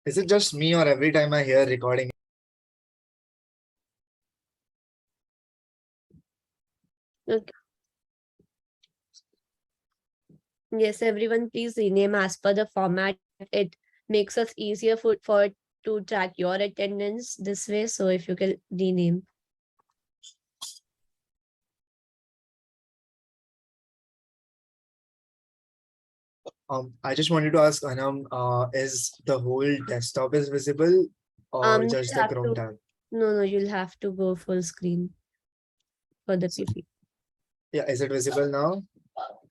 Is it just me or every time I hear recording? Okay. Yes, everyone, please rename as per the format. It makes us easier for to track your attendance this way. So if you can rename. I just wanted to ask Anam, is the whole desktop is visible or You'll just the have Chrome to tab? no, you'll have to go full screen for the PP. Yeah, is it visible now?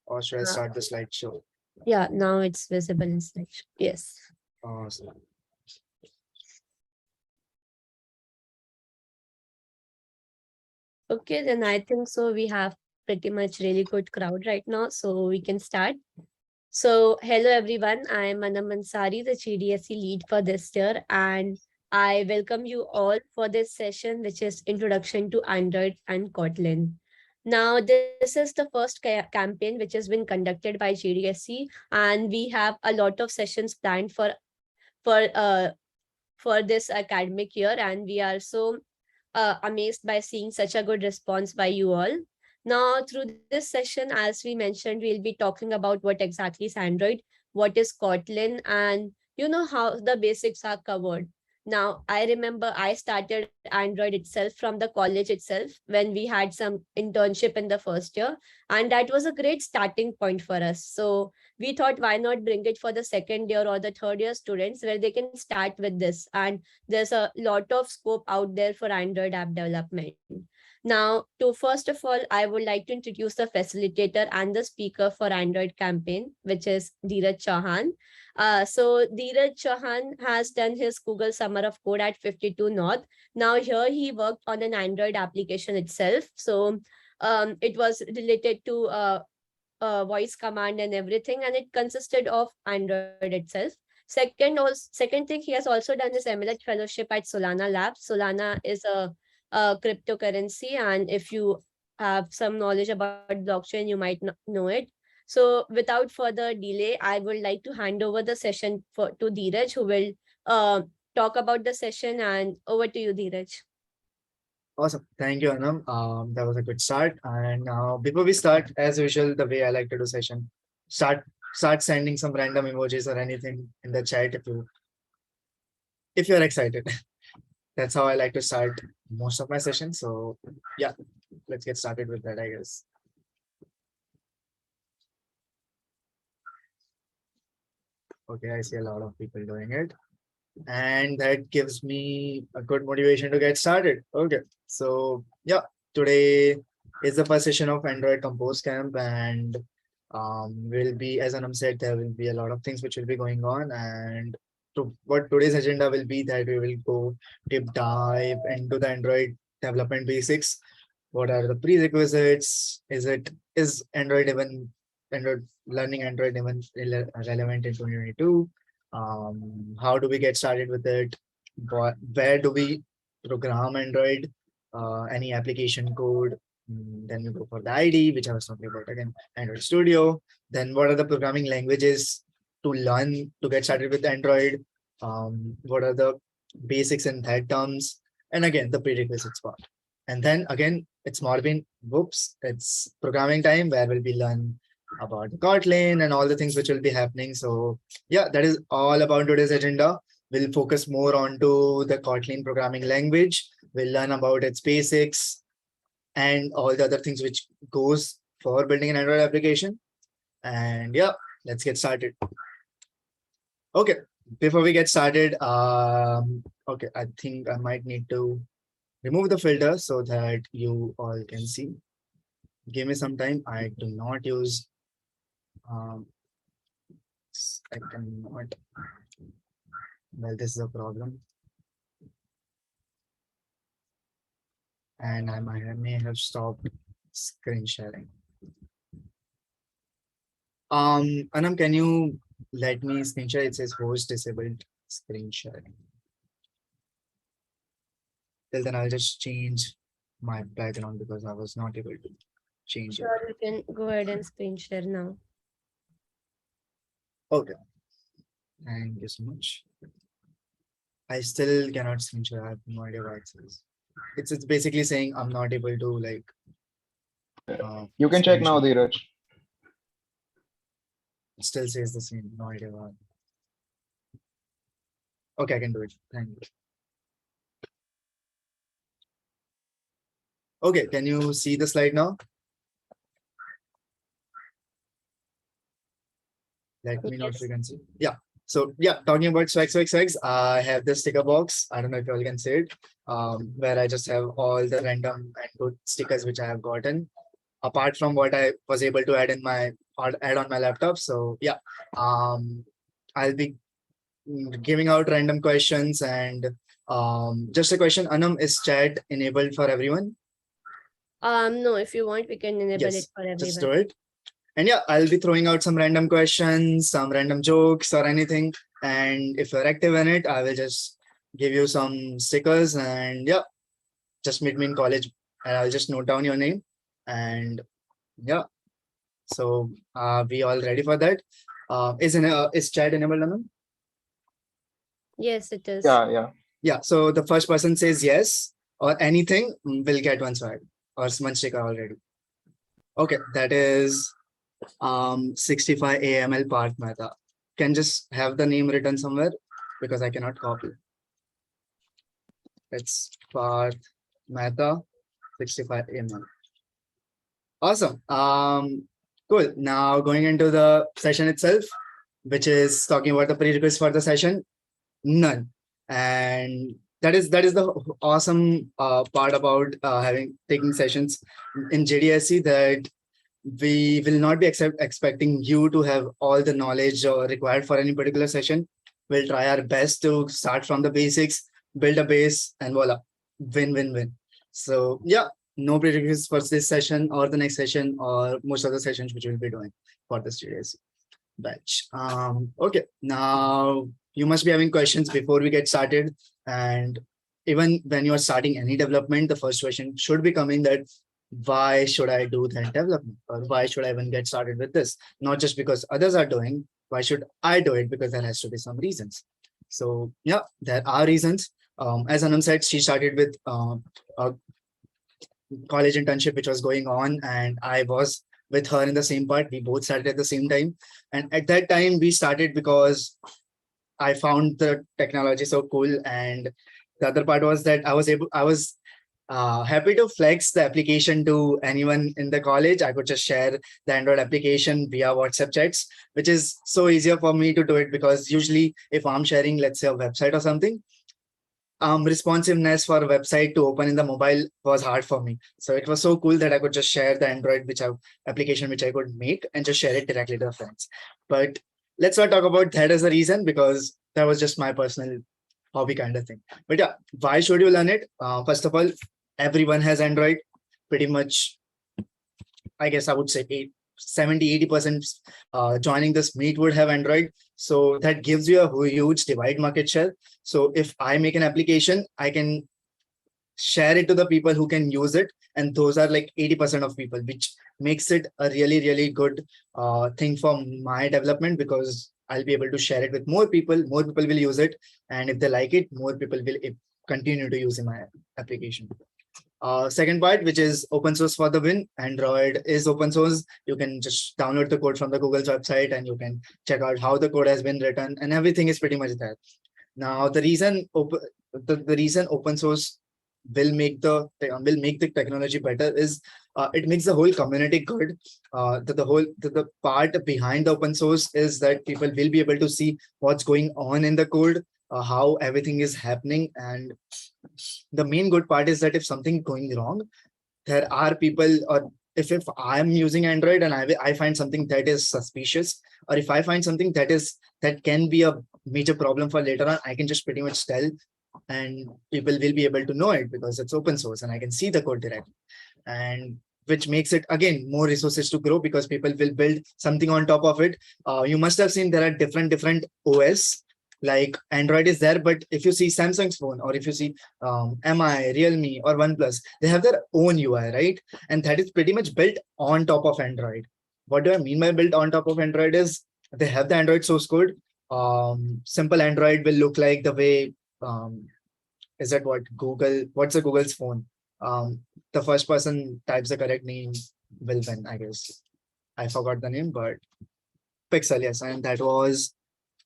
Or should I Uh, start the slideshow? yeah, now it's visible in slideshow. Yes. Awesome. Okay, then I think so. We have pretty much really good crowd right now, so we can start. So, hello everyone. I am Anam Ansari, the GDSC lead for this year, and I welcome you all for this session, which is Introduction to Android and Kotlin. Now, this is the first campaign which has been conducted by GDSC, and we have a lot of sessions planned for uh for this academic year, and we are so amazed by seeing such a good response by you all. Now, through this session, as we mentioned, we'll be talking about what exactly is Android, what is Kotlin, and how the basics are covered. Now, I remember I started Android itself from the college itself when we had some internship in the first year, and that was a great starting point for us. So we thought, why not bring it for the second year or the third year students where they can start with this, and there's a lot of scope out there for Android app development. Now, to first of all, I would like to introduce the facilitator and the speaker for Android campaign, which is 𝐁𝐫𝐢𝐧𝐠𝐬. So 𝐁𝐫𝐢� has done his Google Summer of Code at 52 North. Now here he worked on an Android application itself. So it was related to voice command and everything, and it consisted of Android itself. Second thing, he has also done his MLH fellowship at Solana Labs. Solana is a cryptocurrency, and if you have some knowledge about blockchain, you might know it. So without further delay, I would like to hand over the session to Dheeraj, who will uh, talk about the session. And over to you, Dheeraj. Awesome. Thank you, Anam. That was a good start. And before we start, as usual, the way I like to do session, start sending some random emojis or anything in the chat if you're excited. That's how I like to start most of my sessions. So yeah, let's get started with that, I guess. Okay, I see a lot of people doing it. And that gives me a good motivation to get started. Okay, so yeah, today is the first session of Android Compose Camp, and will be, as Anam said, there will be a lot of things which will be going on. And what today's agenda will be, that we will go deep dive into the Android development basics. What are the prerequisites? Is Android learning Android even relevant in 2022? How do we get started with it? Where do we program Android? Any application code? Then we go for the ID, which I was talking about again, Android Studio. Then what are the programming languages to learn to get started with Android? What are the basics in that terms? And again, the prerequisites part. And then again, it's Marvin. Whoops, it's programming time where we'll be learn about the Kotlin and all the things which will be happening. So yeah, that is all about today's agenda. We'll focus more onto the Kotlin programming language. We'll learn about its basics and all the other things which goes for building an Android application. And yeah, let's get started. Okay, before we get started, okay, I think I might need to remove the filter so that you all can see. Give me some time. I do not use, um, I cannot, well, this is a problem. And I may have stopped screen sharing. Anam, can you let me screen share? It says host disabled screen sharing. Till then, I'll just change my background because I was not able to change it. Sure, you can go ahead and screen share now. Okay. Thank you so much. I still cannot screenshot. I have no idea what it says. It's basically saying I'm not able to like. You can check now, screenshot. Dheeraj. It still says the same. No idea why. Okay, I can do it. Thank you. Okay, can you see the slide now? Let me know if Yes. you can see. Yeah. So yeah, talking about swags, I have this sticker box. I don't know if you all can see it, where I just have all the random and good stickers which I have gotten, apart from what I was able to add in my add on my laptop. So yeah, I'll be giving out random questions and just a question. Anam, is chat enabled for everyone? No, if you want, we can enable it Yes, for just everyone. do it. And yeah, I'll be throwing out some random questions, some random jokes or anything. And if you're active in it, I will just give you some stickers and yeah, just meet me in college and I'll just note down your name. And yeah, so we all ready for that? Is chat enabled, Anand? Yes, it is. Yeah. Yeah, so the first person says yes or anything will get one swag or one sticker already. Okay, that is 65 AML Parth Mehta. Can just have the name written somewhere because I cannot copy. It's Parth Mehta 65 AML. Awesome. Cool. Now going into the session itself, which is talking about the prerequisites for the session. None. And that is the awesome part about having taking sessions in GDSC, that we will not be expecting you to have all the knowledge required for any particular session. We'll try our best to start from the basics, build a base, and voila, win. So yeah, no prerequisites for this session or the next session or most of the sessions which we'll be doing for this GDSC batch. Okay, now you must be having questions before we get started. And even when you are starting any development, the first question should be coming that why should I do that development? Or why should I even get started with this? Not just because others are doing, why should I do it? Because there has to be some reasons. So yeah, there are reasons. As Anam said, she started with a college internship which was going on, and I was with her in the same part. We both started at the same time. And at that time, we started because I found the technology so cool. And the other part was that I was happy to flex the application to anyone in the college. I could just share the Android application via WhatsApp chats, which is so easier for me to do it because usually if I'm sharing, let's say a website or something, responsiveness for a website to open in the mobile was hard for me. So it was so cool that I could just share the Android application which I could make and just share it directly to the friends. But let's not talk about that as a reason because that was just my personal hobby kind of thing. But yeah, why should you learn it? First of all, everyone has Android. Pretty much, I guess I would say 70-80% joining this meet would have Android. So that gives you a huge divide market share. So if I make an application, I can share it to the people who can use it. And those are like 80% of people, which makes it a really good thing for my development because I'll be able to share it with more people. More people will use it. And if they like it, more people will continue to use in my application. Second part, which is open source for the win. Android is open source. You can just download the code from the Google's website and you can check out how the code has been written and everything is pretty much there. Now, the reason open source will make the technology better is it makes the whole community good. The part behind the open source is that people will be able to see what's going on in the code, how everything is happening, and the main good part is that if something going wrong, there are people, or if I'm using Android and I find something that is suspicious, or if I find something that can be a major problem for later on, I can just pretty much tell and people will be able to know it because it's open source and I can see the code directly. And which makes it again more resources to grow because people will build something on top of it. You must have seen there are different OS. Like Android is there, but if you see Samsung's phone or if you see MI, Realme or OnePlus, they have their own UI, right? And that is pretty much built on top of Android. What do I mean by built on top of Android is they have the Android source code. Simple Android will look like the way is that what Google? What's the Google's phone? The first person types the correct name will win, I guess. I forgot the name, but Pixel, yes, and that was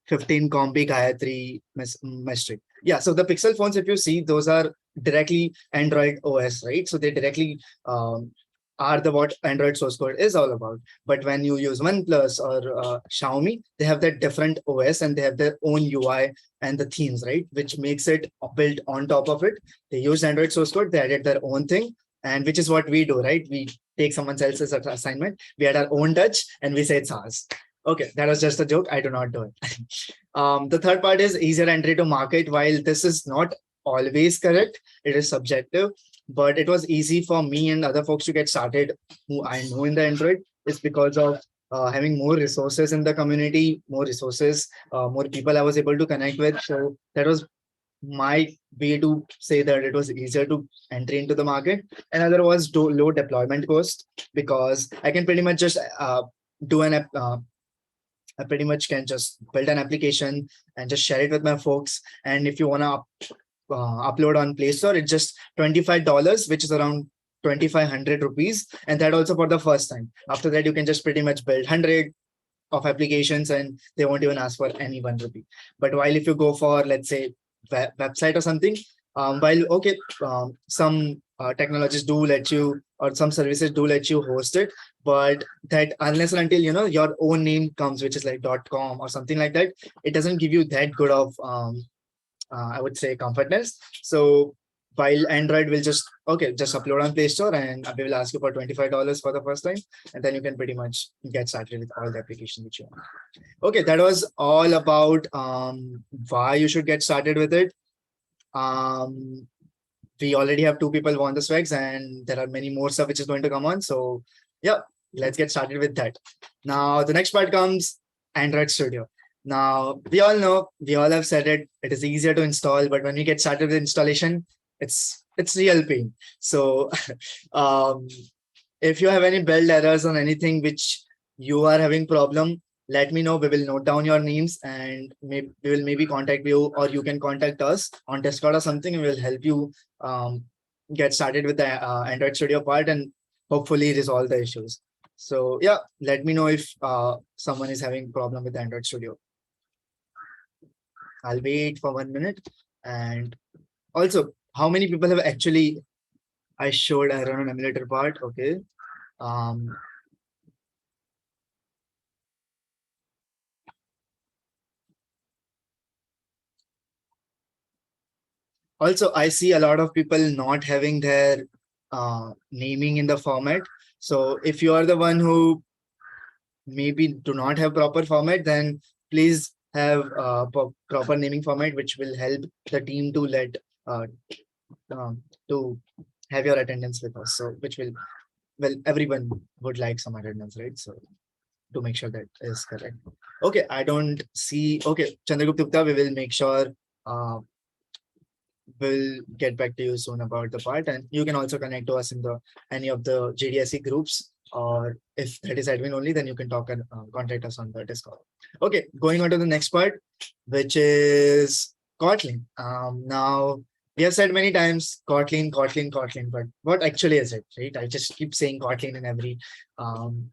15 𝐂𝐫𝐢𝐧𝐬𝐲 metric. Yeah, so the Pixel phones, if you see, those are directly Android OS, right? So they directly are the what Android source code is all about. But when you use OnePlus or Xiaomi, they have that different OS and they have their own UI and the themes, right? Which makes it built on top of it. They use Android source code, they added their own thing, and which is what we do, right? We take someone else's assignment, we add our own touch, and we say it's ours. Okay, that was just a joke. I do not do it. The third part is easier entry to market. While this is not always correct, it is subjective, but it was easy for me and other folks to get started who I know in the Android is because of having more resources in the community, more resources, more people I was able to connect with. So that was my way to say that it was easier to enter into the market. Another was low deployment cost because I can pretty much just do an I pretty much can just build an application and just share it with my folks. And if you want to upload on Play Store, it's just $25, which is around 2,500 rupees. And that also for the first time. After that, you can just pretty much build 100 of applications and they won't even ask for any 1 rupee. But while if you go for, let's say, website or something, some technologies do let you, or some services do let you host it, but that unless and until your own name comes, which is like .com or something like that, it doesn't give you that good of I would say comfortness. So while Android will just upload on Play Store and we will ask you for $25 for the first time, and then you can pretty much get started with all the applications which you want. Okay, that was all about why you should get started with it. We already have 2 people who won the specs, and there are many more stuff which is going to come on. So yeah, let's get started with that. Now the next part comes Android Studio. Now we all know, we all have said it, it is easier to install, but when we get started with installation, it's real pain. So if you have any build errors on anything which you are having problem, let me know. We will note down your names and we will maybe contact you, or you can contact us on Discord or something, and we'll help you get started with the Android Studio part and hopefully resolve the issues. So yeah, let me know if someone is having problem with Android Studio. I'll wait for 1 minute. And also, how many people have actually, I showed I run an emulator part. Okay. Also, I see a lot of people not having their naming in the format. So if you are the one who maybe do not have proper format, then please have proper naming format, which will help the team to let to have your attendance with us. So which will, well, everyone would like some attendance, right? So to make sure that is correct. Okay, I don't see. Okay, Chandragupta Gupta, we will make sure we'll get back to you soon about the part, and you can also connect to us in the any of the GDSC groups, or if that is admin only, then you can talk and contact us on the Discord. Okay, going on to the next part, which is Kotlin. Now we have said many times Kotlin, but what actually is it, right? I just keep saying Kotlin in every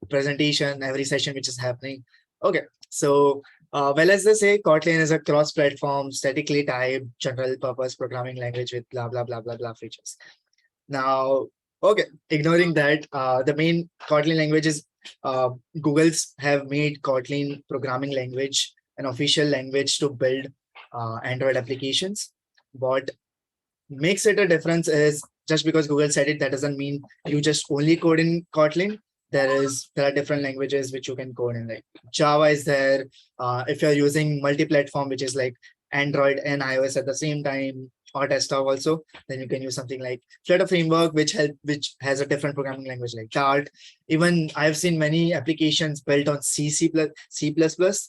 presentation, every session which is happening. Okay, so well, as they say, Kotlin is a cross-platform, statically typed, general-purpose programming language with blah, blah, blah, blah, blah features. Now, okay, ignoring that, the main Kotlin language is Google's have made Kotlin programming language an official language to build Android applications. What makes it a difference is just because Google said it, that doesn't mean you just only code in Kotlin. There are different languages which you can code in, like Java is there. If you're using multi-platform, which is like Android and iOS at the same time, or desktop also, then you can use something like Flutter framework, which has a different programming language like Dart. Even I've seen many applications built on C++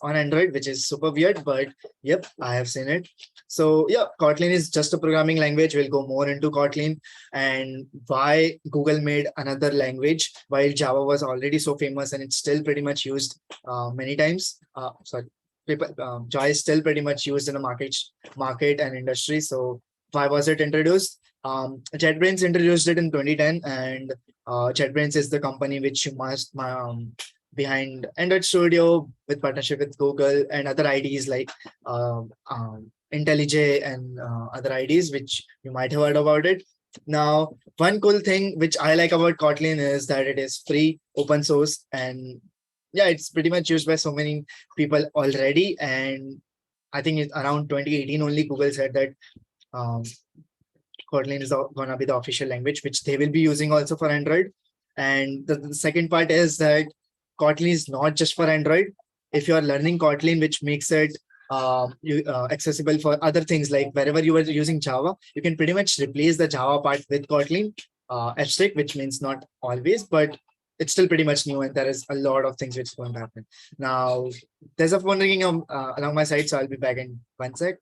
on Android, which is super weird, but yep, I have seen it. So yeah, Kotlin is just a programming language. We'll go more into Kotlin and why Google made another language while Java was already so famous and it's still pretty much used many times. Sorry, Java is still pretty much used in the market and industry. So why was it introduced? JetBrains introduced it in 2010, and JetBrains is the company which must behind Android Studio with partnership with Google and other IDs like 𝐂𝐸𝐽 and other IDs which you might have heard about it. Now, one cool thing which I like about Kotlin is that it is free, open source, and yeah, it's pretty much used by so many people already. And I think it's around 2018 only Google said that Kotlin is gonna be the official language, which they will be using also for Android. And the second part is that Kotlin is not just for Android. If you are learning Kotlin, which makes it accessible for other things, like wherever you are using Java, you can pretty much replace the Java part with Kotlin asterisk, which means not always, but it's still pretty much new, and there is a lot of things which is going to happen. Now, there's a phone ringing along my side, so I'll be back in 1 sec.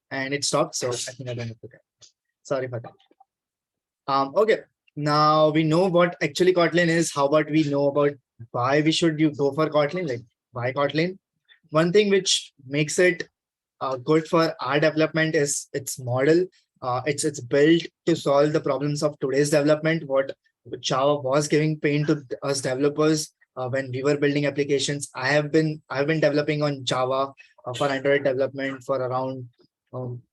And it stopped, so I think I don't have to get. Sorry for that. Okay, now we know what actually Kotlin is. How about we know about why we should go for Kotlin? Like, why Kotlin? One thing which makes it good for our development is its model. It's built to solve the problems of today's development. What Java was giving pain to us developers when we were building applications. I've been developing on Java for Android development for around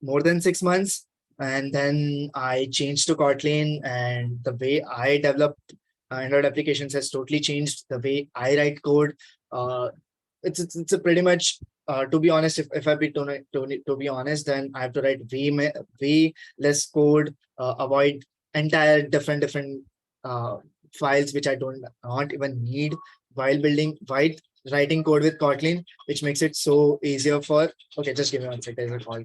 more than 6 months, and then I changed to Kotlin, and the way I develop Android applications has totally changed. The way I write code, it's a pretty much to be honest, if I be to be honest, then I have to write way less code, avoid entire different files which I don't not even need while writing code with Kotlin, which makes it so easier for. Okay, just give me 1 second. There's a call.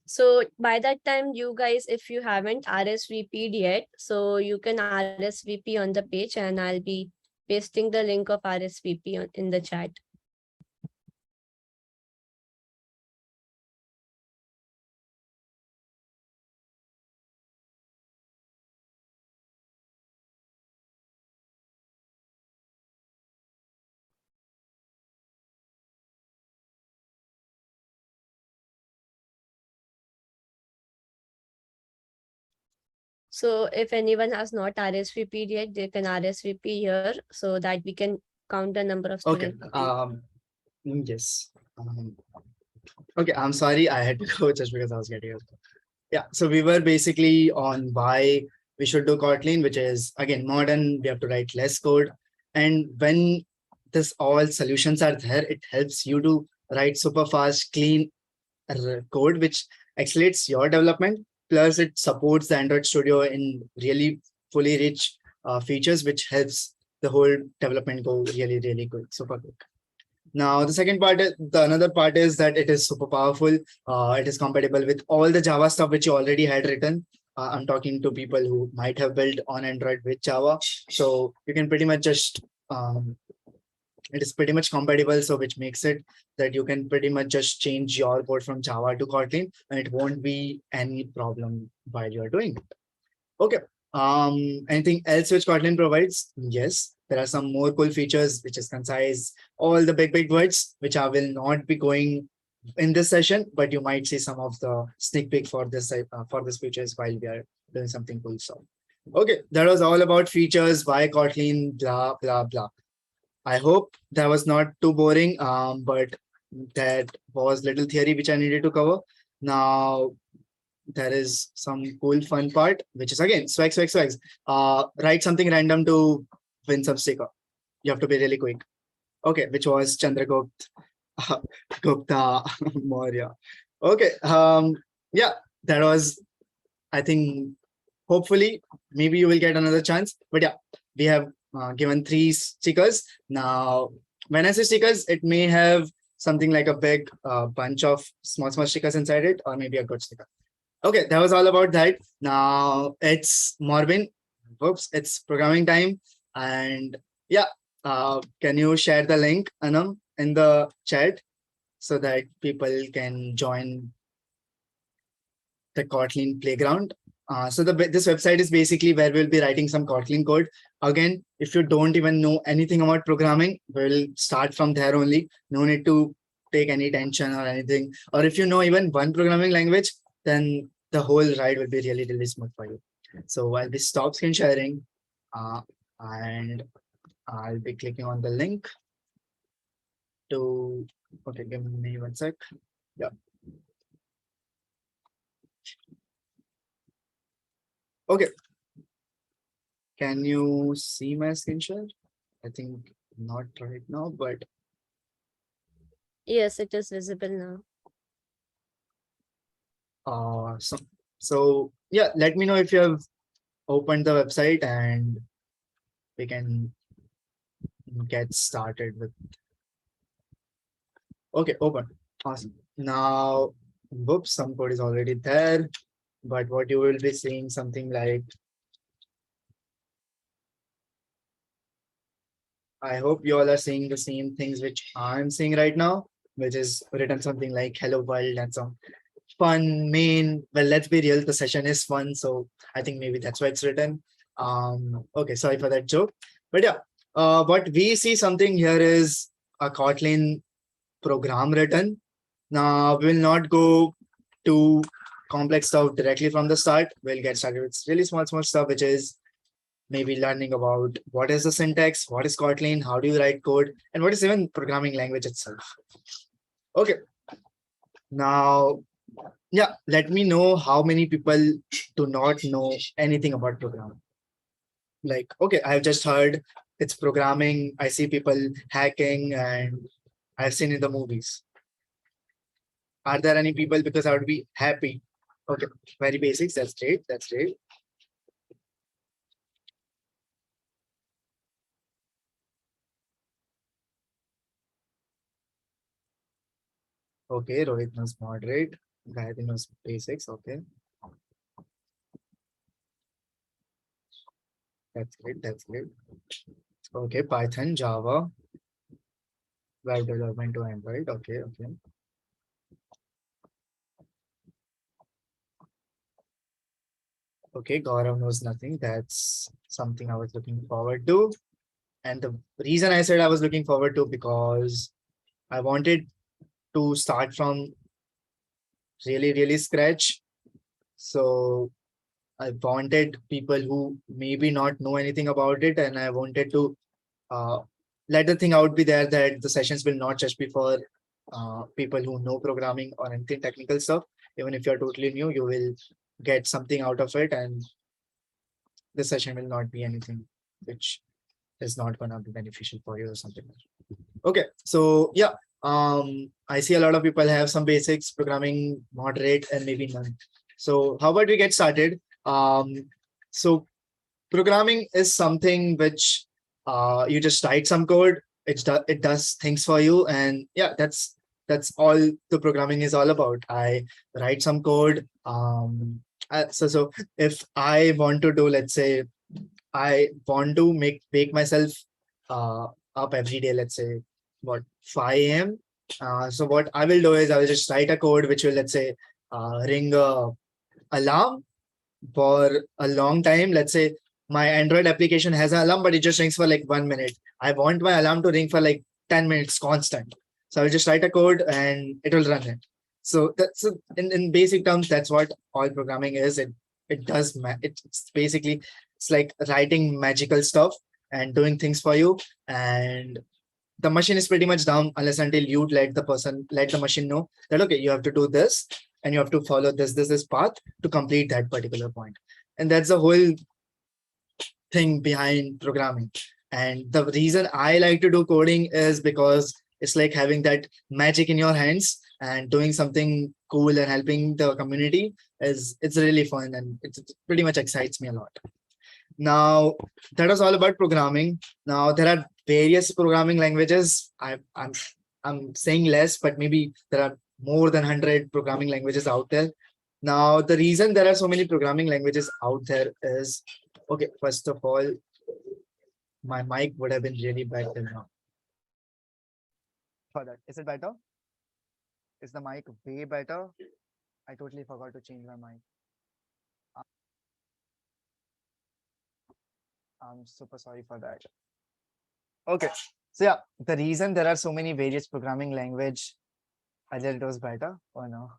So by that time, you guys, if you haven't RSVP'd yet, so you can RSVP on the page, and I'll be pasting the link of RSVP in the chat. So if anyone has not RSVP'd yet, they can RSVP here so that we can count the number of Okay. students. Yes. Okay, I'm sorry, I had to go just because I was getting it. Yeah, so we were basically on why we should do Kotlin, which is again modern. We have to write less code, and when this all solutions are there, it helps you to write super fast, clean code, which accelerates your development. Plus, it supports the Android Studio in really fully rich features, which helps the whole development go really good, super quick. Now, the second part, another part is that it is super powerful. It is compatible with all the Java stuff which you already had written. I'm talking to people who might have built on Android with Java. So you can pretty much just, it is pretty much compatible. So which makes it that you can pretty much just change your code from Java to Kotlin, and it won't be any problem while you're doing it. Okay. Anything else which Kotlin provides? Yes, there are some more cool features, which is concise, all the big words, which I will not be going in this session, but you might see some of the sneak peek for this features while we are doing something cool. So, okay, that was all about features, why Kotlin, blah, blah, blah. I hope that was not too boring, but that was little theory which I needed to cover. Now, there is some cool fun part, which is again swag. Write something random to win some sticker. You have to be really quick. Okay, which was Chandragupta Gupta Maurya. Okay, yeah, that was, I think, hopefully maybe you will get another chance. But yeah, we have given 3 stickers. Now, when I say stickers, it may have something like a big bunch of small stickers inside it, or maybe a good sticker. Okay, that was all about that. Now it's Morbin. Whoops, it's programming time. And yeah, can you share the link, Anam, in the chat so that people can join the Kotlin playground? So this website is basically where we'll be writing some Kotlin code. Again, if you don't even know anything about programming, we'll start from there only. No need to take any tension or anything. Or if you know even one programming language, then the whole ride will be really, really smooth for you. So I'll be stop screen sharing, and I'll be clicking on the link to, okay, give me 1 sec. Yeah. Okay. Can you see my screen share? I think not right now, but Yes, it is visible now. so yeah, let me know if you have opened the website and we can get started with. Okay, open. Awesome. Now, whoops, some code is already there, but what you will be seeing something like, I hope you all are seeing the same things which I'm seeing right now, which is written something like hello world and some fun main. Well, let's be real, the session is fun, so I think maybe that's why it's written. Okay, sorry for that joke, but yeah, what we see something here is a Kotlin program written. Now we will not go to complex stuff directly from the start. We'll get started with really small stuff, which is maybe learning about what is the syntax, what is Kotlin, how do you write code, and what is even programming language itself. Okay, now, yeah, let me know how many people do not know anything about programming. Like, okay, I've just heard it's programming. I see people hacking and I've seen in the movies. Are there any people? Because I would be happy. Okay, very basics. That's great. That's great. Okay, Rohit knows moderate. Gayatri knows basics. Okay, that's great. That's great. Okay, Python, Java, web development to Android. Okay, okay. Okay, Gaurav knows nothing. That's something I was looking forward to. And the reason I said I was looking forward to because I wanted to start from really, really scratch. So I wanted people who maybe not know anything about it, and I wanted to uh, let the thing out be there that the sessions will not just be for people who know programming or anything technical stuff. Even if you're totally new, you will get something out of it, and the session will not be anything which is not going to be beneficial for you or something. Okay, so yeah, I see a lot of people have some basics programming, moderate, and maybe none. So how about we get started? So programming is something which you just write some code. It does things for you, and yeah, that's all the programming is all about. I write some code. So if I want to do, let's say, I want to wake myself uh, up every day, let's say, what, 5 a.m. So what I will do is I will just write a code which will, let's say, ring a alarm for a long time. Let's say my Android application has an alarm, but it just rings for like 1 minute. I want my alarm to ring for like 10 minutes constant. So I'll just write a code and it will run it. So that's in basic terms, that's what all programming is. It does it's basically it's like writing magical stuff and doing things for you. And the machine is pretty much down unless until you let the machine know that okay, you have to do this and you have to follow this path to complete that particular point. And that's the whole thing behind programming. And the reason I like to do coding is because it's like having that magic in your hands and doing something cool and helping the community is it's really fun and it pretty much excites me a lot. Now, that was all about programming. Now, there are various programming languages. I'm saying less, but maybe there are more than 100 programming languages out there. Now, the reason there are so many programming languages out there is, okay, first of all, my mic would have been really bad till now. For that, is it better? Is the mic way better? I totally forgot to change my mic. I'm super sorry for that. Okay, so yeah, the reason there are so many various programming language, either it was better or no.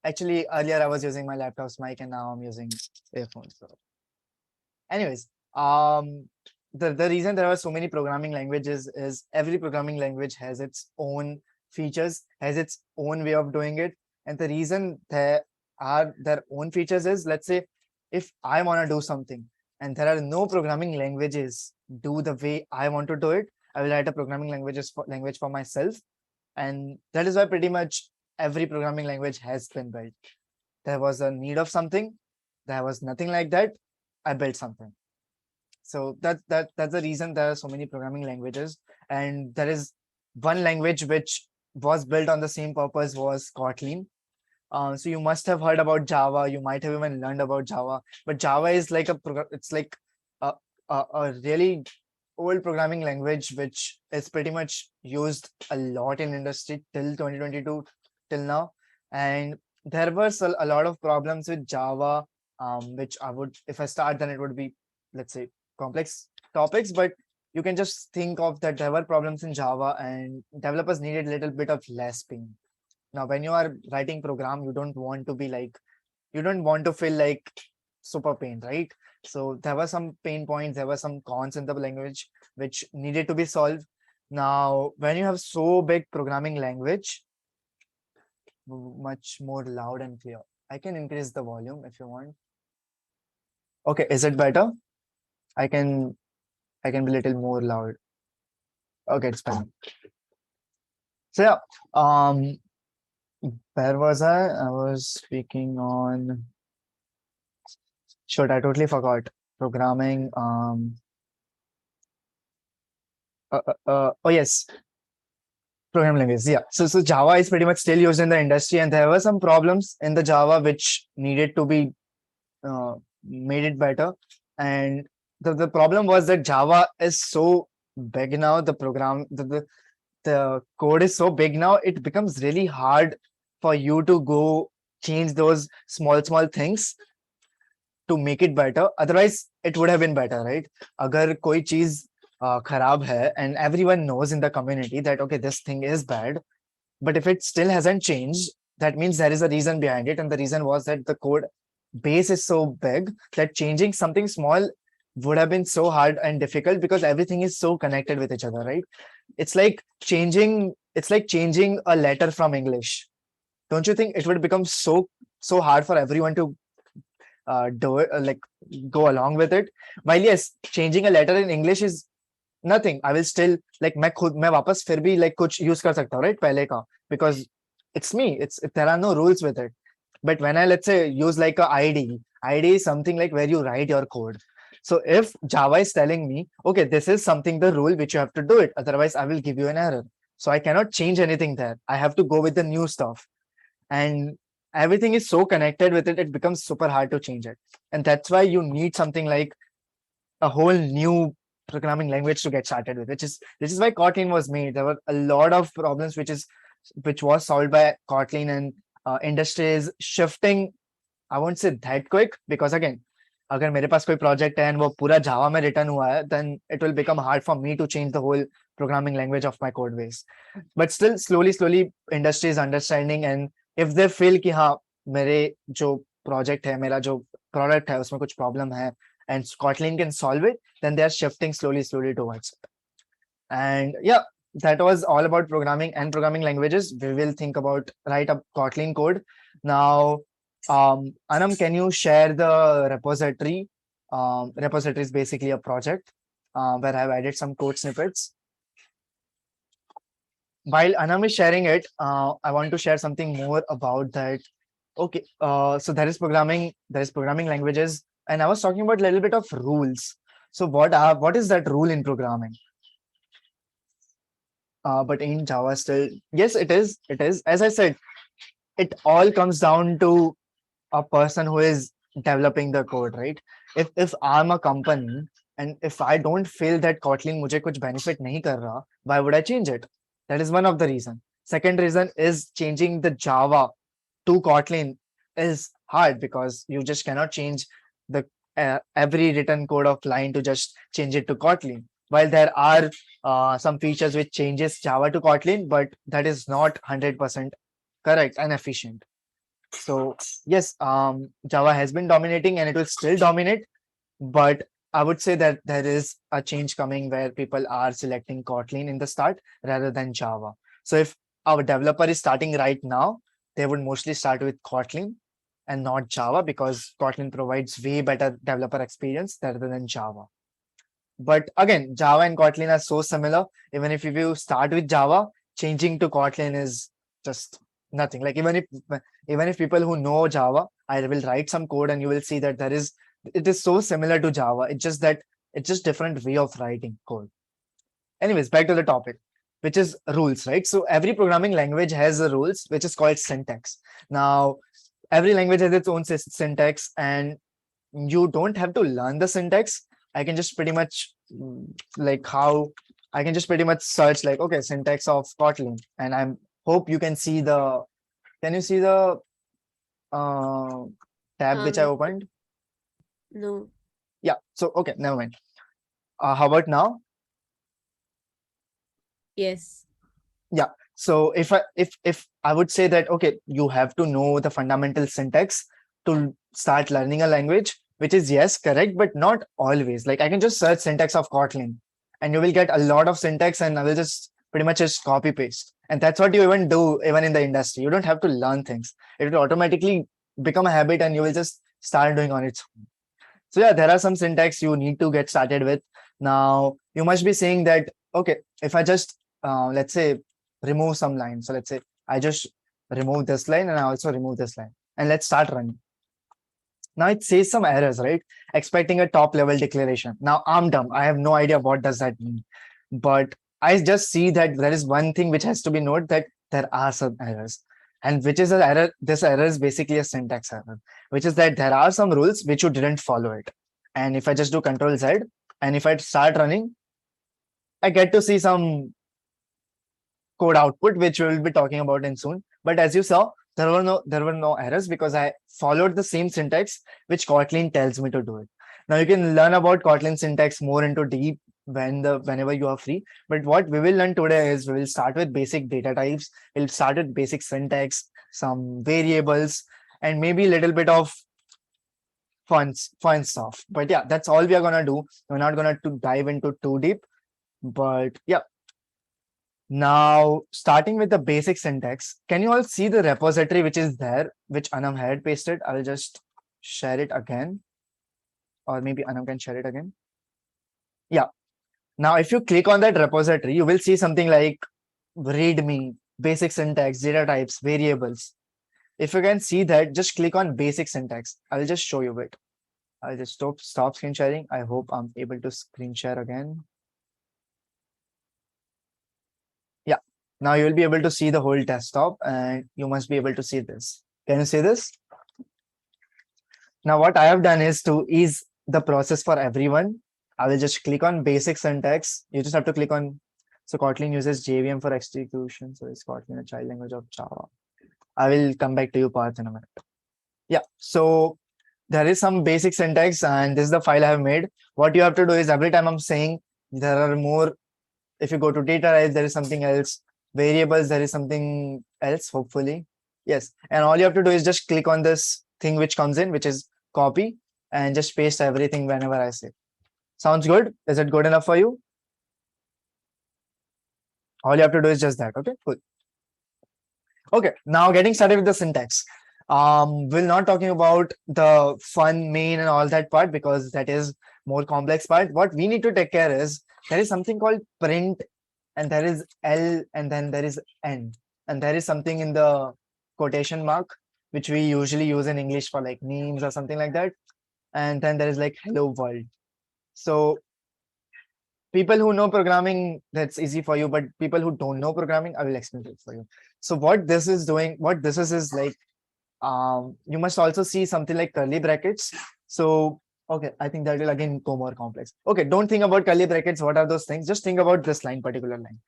Actually, earlier I was using my laptop's mic and now I'm using earphones. So, anyways, the reason there are so many programming languages is every programming language has its own features, has its own way of doing it, and the reason there are their own features is, let's say, if I want to do something and there are no programming languages do the way I want to do it, I will write a programming language for myself, and that is why pretty much every programming language has been built. There was a need of something, there was nothing like that, I built something. So that's the reason there are so many programming languages, and there is one language which was built on the same purpose was Kotlin. So you must have heard about Java. You might have even learned about Java, but Java is like it's like a really old programming language which is pretty much used a lot in industry till 2022 till now. And there was a lot of problems with Java, which I would, if I start, then it would be, let's say, complex topics, but you can just think of that there were problems in Java and developers needed a little bit of less pain. Now, when you are writing program, you don't want to be like, you don't want to feel like super pain, right? So there were some pain points, there were some cons in the language which needed to be solved. Now, when you have so big programming language, much more loud and clear. I can increase the volume if you want. Okay, is it better? I can be a little more loud. Okay, it's fine. So yeah, where was I? I was speaking on. Shoot, I totally forgot. Programming. Oh yes, programming language. Yeah. So Java is pretty much still used in the industry, and there were some problems in the Java which needed to be made it better. And the problem was that Java is so big now. The code is so big now. It becomes really hard for you to go change those small things to make it better. Otherwise, it would have been better, right? अगर कोई चीज खराब है and everyone knows in the community that okay, this thing is bad, but if it still hasn't changed, that means there is a reason behind it, and the reason was that the code base is so big that changing something small would have been so hard and difficult because everything is so connected with each other, right? It's like changing a letter from English. Don't you think it would become so hard for everyone to do it, like go along with it? While yes, changing a letter in English is nothing. I will still like मैं वापस फिर भी like कुछ use कर सकता हूँ, right? पहले का, because it's me. There are no rules with it. But when I, let's say, use like a ID is something like where you write your code. So if Java is telling me, okay, this is something, the rule which you have to do it, otherwise I will give you an error. So I cannot change anything there. I have to go with the new stuff. And everything is so connected with it, it becomes super hard to change it. And that's why you need something like a whole new programming language to get started with, which is why Kotlin was made. There were a lot of problems which was solved by Kotlin, and industry is shifting. I won't say that quick, because again, अगर मेरे पास कोई project है and वो पूरा Java में written हुआ है, then it will become hard for me to change the whole programming language of my code base. But still, slowly industry is understanding, and if they feel कि हाँ मेरे जो project है, मेरा जो product है, उसमें कुछ problem है, and Kotlin can solve it, then they are shifting slowly towards it. And yeah, that was all about programming and programming languages. We will think about write up Kotlin code. Now, Anam, can you share the repository? Repository is basically a project where I've added some code snippets. While Anam is sharing it, I want to share something more about that. Okay, so there is programming languages, and I was talking about a little bit of rules. So what is that rule in programming? But in Java still, yes, it is. As I said, it all comes down to a person who is developing the code, right? If I'm a company and if I don't feel that Kotlin मुझे कुछ benefit नहीं कर रहा, why would I change it? That is one of the reason. Second reason is changing the Java to Kotlin is hard because you just cannot change the every written code of line to just change it to Kotlin. While there are some features which changes Java to Kotlin, but that is not 100% correct and efficient. So yes, Java has been dominating and it will still dominate, but I would say that there is a change coming where people are selecting Kotlin in the start rather than Java. So if our developer is starting right now, they would mostly start with Kotlin and not Java, because Kotlin provides way better developer experience rather than Java. But again, Java and Kotlin are so similar. Even if you start with Java, changing to Kotlin is just nothing. Like even if people who know Java, I will write some code and you will see that it is so similar to Java. It's just different way of writing code. Anyways, back to the topic, which is rules, right? So every programming language has a rules, which is called syntax. Now, every language has its own syntax, and you don't have to learn the syntax. I can just pretty much I can just pretty much search like, okay, syntax of Kotlin, and hope you can see the tab which I opened? No. Yeah. So okay, never mind. How about now? Yes. Yeah. So if I would say that, okay, you have to know the fundamental syntax to start learning a language, which is yes, correct, but not always. Like I can just search syntax of Kotlin and you will get a lot of syntax, and I will just pretty much just copy paste. And that's what you even do even in the industry. You don't have to learn things. It will automatically become a habit and you will just start doing on its own. So yeah, there are some syntax you need to get started with. Now you must be saying that, okay, if I just let's say remove some line. So let's say I just remove this line and I also remove this line, and let's start running. Now it says some errors, right? Expecting a top level declaration. Now I'm dumb. I have no idea what does that mean. But I just see that there is one thing which has to be noted, that there are some errors. And which is an error? This error is basically a syntax error, which is that there are some rules which you didn't follow it. And if I just do Control Z and if I start running, I get to see some code output, which we'll be talking about in soon. But as you saw, there were no errors because I followed the same syntax which Kotlin tells me to do it. Now you can learn about Kotlin syntax more into deep whenever you are free. But what we will learn today is we will start with basic data types. We'll start with basic syntax, some variables, and maybe a little bit of fun stuff. But yeah, that's all we are gonna do. We're not gonna dive into too deep. But yeah. Now, starting with the basic syntax, can you all see the repository which is there, which Anam had pasted? I'll just share it again. Or maybe Anam can share it again. Yeah. Now, if you click on that repository, you will see something like README, basic syntax, data types, variables. If you can see that, just click on basic syntax. I'll just show you it. I'll just stop screen sharing. I hope I'm able to screen share again. Yeah. Now you will be able to see the whole desktop and you must be able to see this. Can you see this? Now what I have done is to ease the process for everyone. I will just click on basic syntax. You just have to click on, so Kotlin uses JVM for execution. So is Kotlin a child language of Java? I will come back to you, Parth, in a minute. Yeah, so there is some basic syntax and this is the file I have made. What you have to do is every time I'm saying there are more, if you go to data types, there is something else. Variables, there is something else, hopefully. Yes, and all you have to do is just click on this thing which comes in, which is copy, and just paste everything whenever I say. Sounds good? Is it good enough for you? All you have to do is just that. Okay, cool. Okay, now getting started with the syntax. We're not talking about the fun main and all that part because that is more complex part. What we need to take care is there is something called print, and there is L, and then there is N, and there is something in the quotation mark which we usually use in English for like memes or something like that, and then there is like hello world. So people who know programming, that's easy for you, but people who don't know programming, I will explain it for you. So what this is doing, what this is like, you must also see something like curly brackets. So okay, I think that will again go more complex. Okay, don't think about curly brackets. What are those things? Just think about this particular line.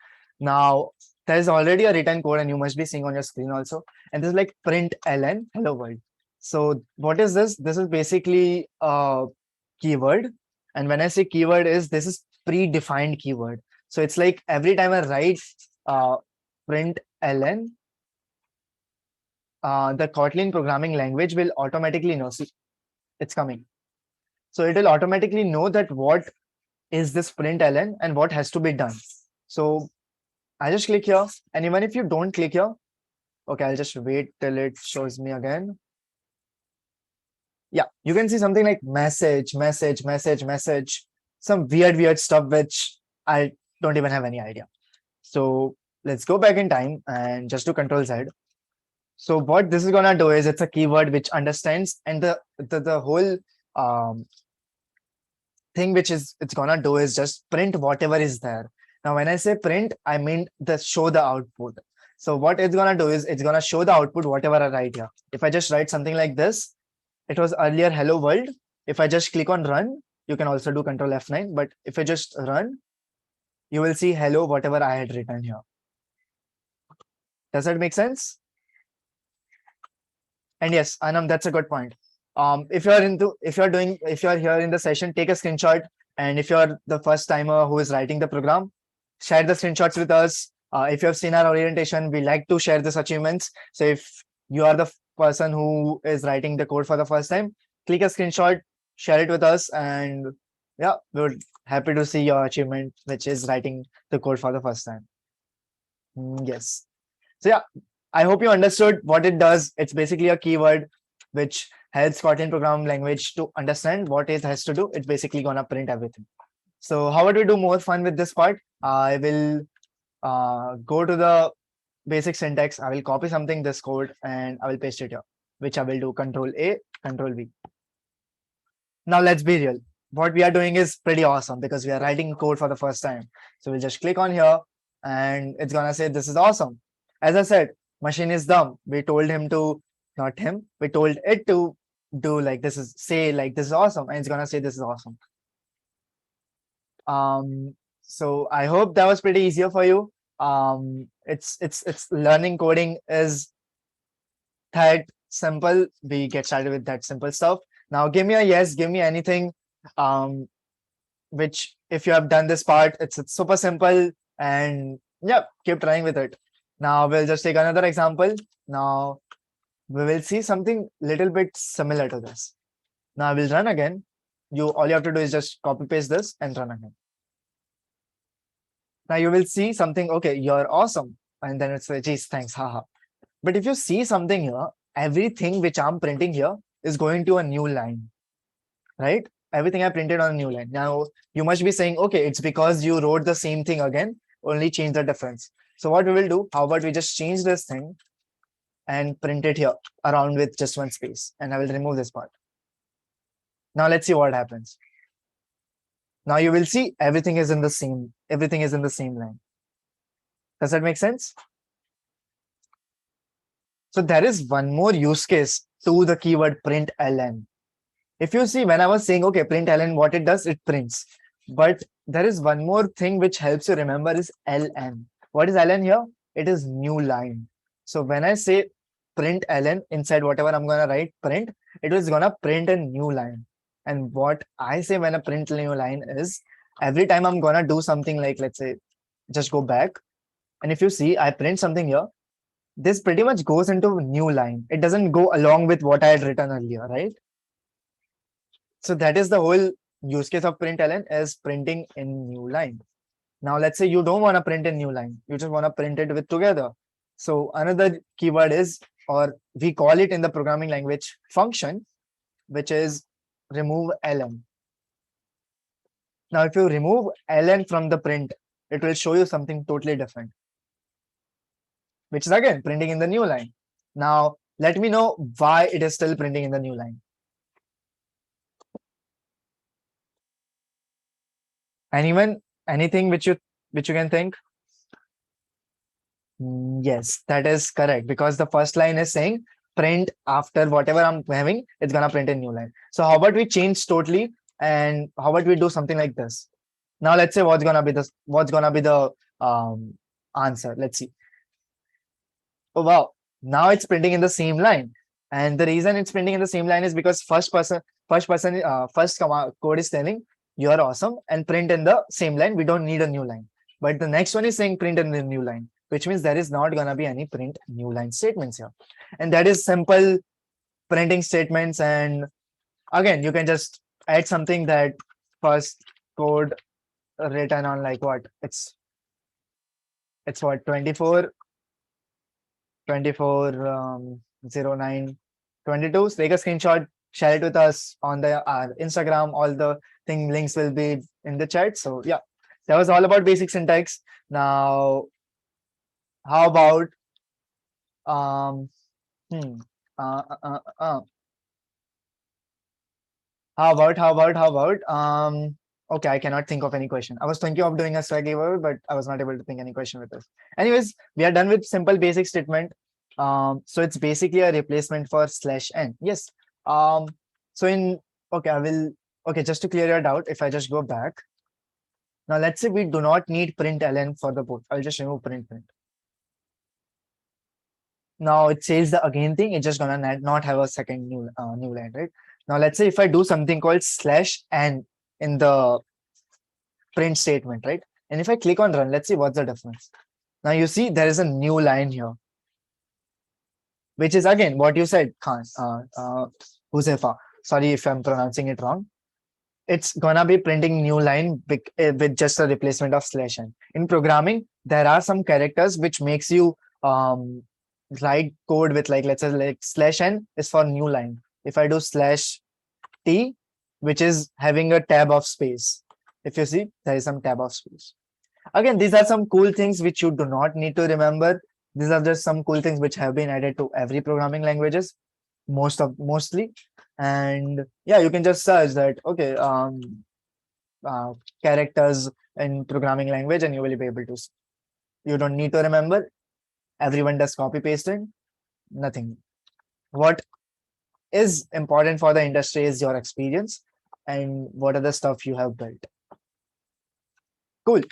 Now there's already a written code and you must be seeing on your screen also, and this is like print ln hello world. So what is this? This is basically keyword. And when I say keyword this is predefined keyword. So it's like every time I write print ln, the Kotlin programming language will automatically know. See, it's coming. So it will automatically know that what is this print ln and what has to be done. So I just click here, and even if you don't click here, okay, I'll just wait till it shows me again. Yeah, you can see something like message, some weird stuff which I don't even have any idea. So let's go back in time and just do Control-Z. So what this is gonna do is it's a keyword which understands, and the whole thing which it's gonna do is just print whatever is there. Now, when I say print, I mean show the output. So what it's gonna do is it's gonna show the output whatever I write here. If I just write something like this, it was earlier hello world. If I just click on run, you can also do Control F9, but if I just run, you will see hello whatever I had written here. Does that make sense? And yes, Anam, that's a good point. If you're here in the session, take a screenshot. And if you're the first timer who is writing the program, share the screenshots with us. If you have seen our orientation, we like to share these achievements. So if you are the person who is writing the code for the first time, click a screenshot, share it with us, and yeah, we're happy to see your achievement, which is writing the code for the first time. Yes. So yeah, I hope you understood what it does. It's basically a keyword which helps Kotlin programming language to understand what it has to do. It's basically gonna print everything. So how would we do more fun with this part? I will go to the basic syntax. I will copy something, this code, and I will paste it here, which I will do Control-A, Control-V. Now let's be real. What we are doing is pretty awesome because we are writing code for the first time. So we'll just click on here and it's gonna say this is awesome. As I said, machine is dumb. We told him to, not him, we told it to do like this is, say like this is awesome, and it's gonna say this is awesome. So I hope that was pretty easier for you. It's learning coding is that simple. We get started with that simple stuff. Now give me a yes, give me anything which if you have done this part, it's super simple, and yeah, keep trying with it. Now we'll just take another example. Now we will see something little bit similar to this. Now I will run again. All you have to do is just copy paste this and run again. Now you will see something, okay, you're awesome. And then it's like, geez, thanks, haha. But if you see something here, everything which I'm printing here is going to a new line, right? Everything I printed on a new line. Now you must be saying, okay, it's because you wrote the same thing again, only change the difference. So what we will do, how about we just change this thing and print it here around with just one space, and I will remove this part. Now let's see what happens. Now you will see everything is in the same line. Does that make sense? So there is one more use case to the keyword print ln. If you see, when I was saying, okay, print ln, what it does, it prints. But there is one more thing which helps you remember is ln. What is ln here? It is new line. So when I say print ln, inside whatever I'm going to write print, it is going to print a new line. And what I say when I print a new line is, every time I'm going to do something like, let's say, just go back. And if you see, I print something here, this pretty much goes into a new line. It doesn't go along with what I had written earlier, right? So that is the whole use case of println, is printing in new line. Now let's say you don't want to print in new line. You just want to print it with together. So another keyword is, or we call it in the programming language, function, which is remove ln. Now if you remove ln from the print, it will show you something totally different, which is again printing in the new line. Now let me know why it is still printing in the new line. Anything which you can think? Yes, that is correct, because the first line is saying print after whatever I'm having, it's gonna print a new line. So how about we change totally, and how about we do something like this? Now let's say what's gonna be the answer. Let's see. Oh wow, now it's printing in the same line. And the reason it's printing in the same line is because first code is telling you are awesome and print in the same line. We don't need a new line. But the next one is saying print in the new line, which means there is not gonna be any print new line statements here. And that is simple printing statements. And again, you can just add something that first code written on like what it's what 24 09 22. Take a screenshot, share it with us on the Instagram. All the links will be in the chat. So yeah, that was all about basic syntax. Now how about how about okay, I cannot think of any question. I was thinking of doing a swag giveaway, but I was not able to think any question with this. Anyways, we are done with simple basic statement. So it's basically a replacement for /n. Yes. So in okay, just to clear your doubt, if I just go back. Now let's say we do not need println for the both. I'll just remove print. Now it says the again thing, it's just gonna not have a second new line, right? Now let's say if I do something called /n in the print statement, right? And if I click on run, let's see what's the difference. Now you see there is a new line here, which is again what you said, Khan, Huzefa. Sorry if I'm pronouncing it wrong. It's gonna be printing new line with just a replacement of /n. In programming, there are some characters which makes you write code with like, let's say like /n is for new line. If I do /t, which is having a tab of space. If you see, there is some tab of space. Again, these are some cool things which you do not need to remember. These are just some cool things which have been added to every programming languages, mostly. And yeah, you can just search that, okay, characters in programming language, and you will be able to see. You don't need to remember. Everyone does copy pasting, nothing. What is important for the industry is your experience and what are the stuff you have built. Cool.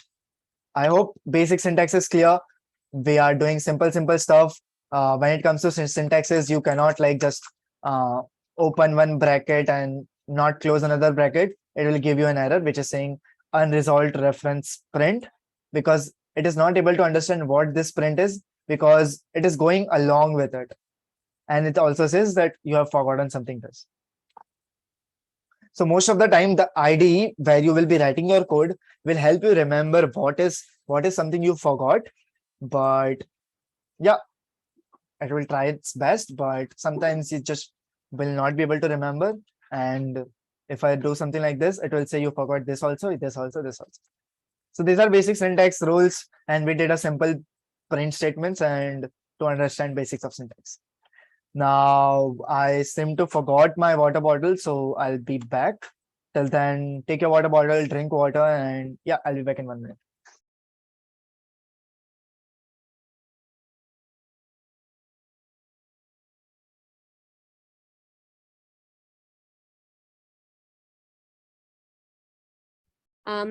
I hope basic syntax is clear. We are doing simple stuff. When it comes to syntaxes, you cannot like just open one bracket and not close another bracket. It will give you an error which is saying unresolved reference print, because it is not able to understand what this print is, because it is going along with it. And it also says that you have forgotten something else. So most of the time, the IDE where you will be writing your code will help you remember what is something you forgot. But yeah, it will try its best, but sometimes you just will not be able to remember. And if I do something like this, it will say you forgot this also, this also, this also. So these are basic syntax rules, and we did a simple print statements and to understand basics of syntax. Now I seem to forgot my water bottle, so I'll be back. Till then, take your water bottle, drink water, and yeah, I'll be back in 1 minute.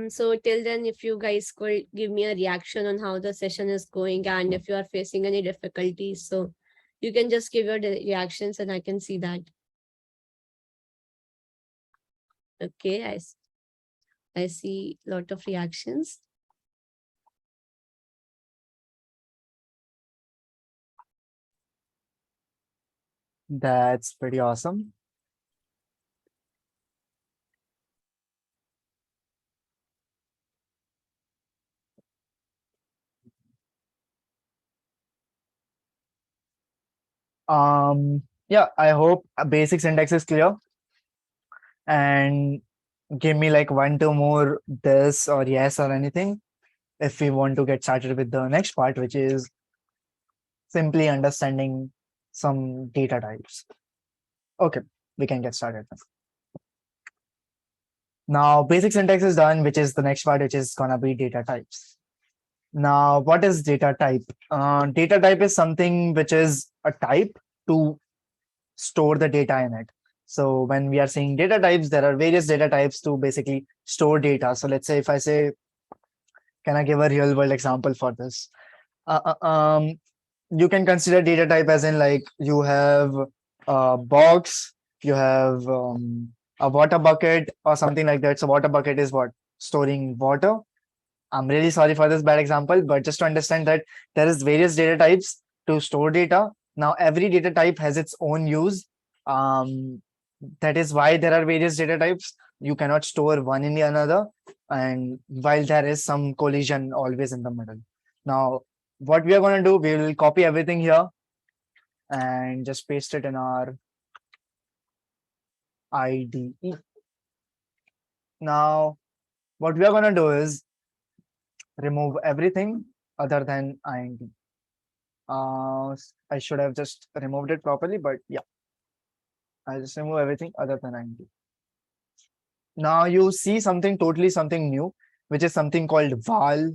So till then, if you guys could give me a reaction on how the session is going and if you are facing any difficulties, so you can just give your reactions and I can see that. Okay, I see a lot of reactions. That's pretty awesome. Yeah, I hope a basic syntax is clear, and give me like 1-2 more this or yes or anything if we want to get started with the next part, which is simply understanding some data types. Okay, we can get started. Now basic syntax is done, which is the next part, which is gonna be data types. Now, what is data type? Data type is something which is a type to store the data in it. So when we are saying data types, there are various data types to basically store data. So let's say if I say, can I give a real world example for this? You can consider data type as in like you have a box, you have a water bucket or something like that. So water bucket is what? Storing water. I'm really sorry for this bad example, but just to understand that there is various data types to store data. Now, every data type has its own use. That is why there are various data types. You cannot store one in the another. And while there is some collision always in the middle. Now, what we are going to do, we will copy everything here and just paste it in our IDE. Now, what we are going to do is remove everything other than IND. I should have just removed it properly, but yeah, I'll just remove everything other than IND. Now you see something new, which is something called val,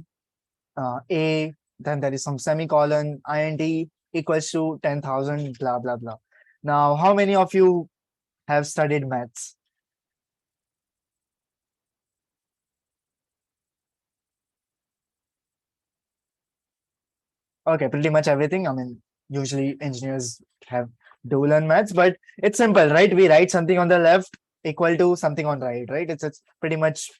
a, then there is some semicolon, IND equals to 10,000, blah, blah, blah. Now, how many of you have studied maths? Okay, pretty much everything. I mean, usually engineers do learn maths, but it's simple, right? We write something on the left equal to something on right, right? It's pretty much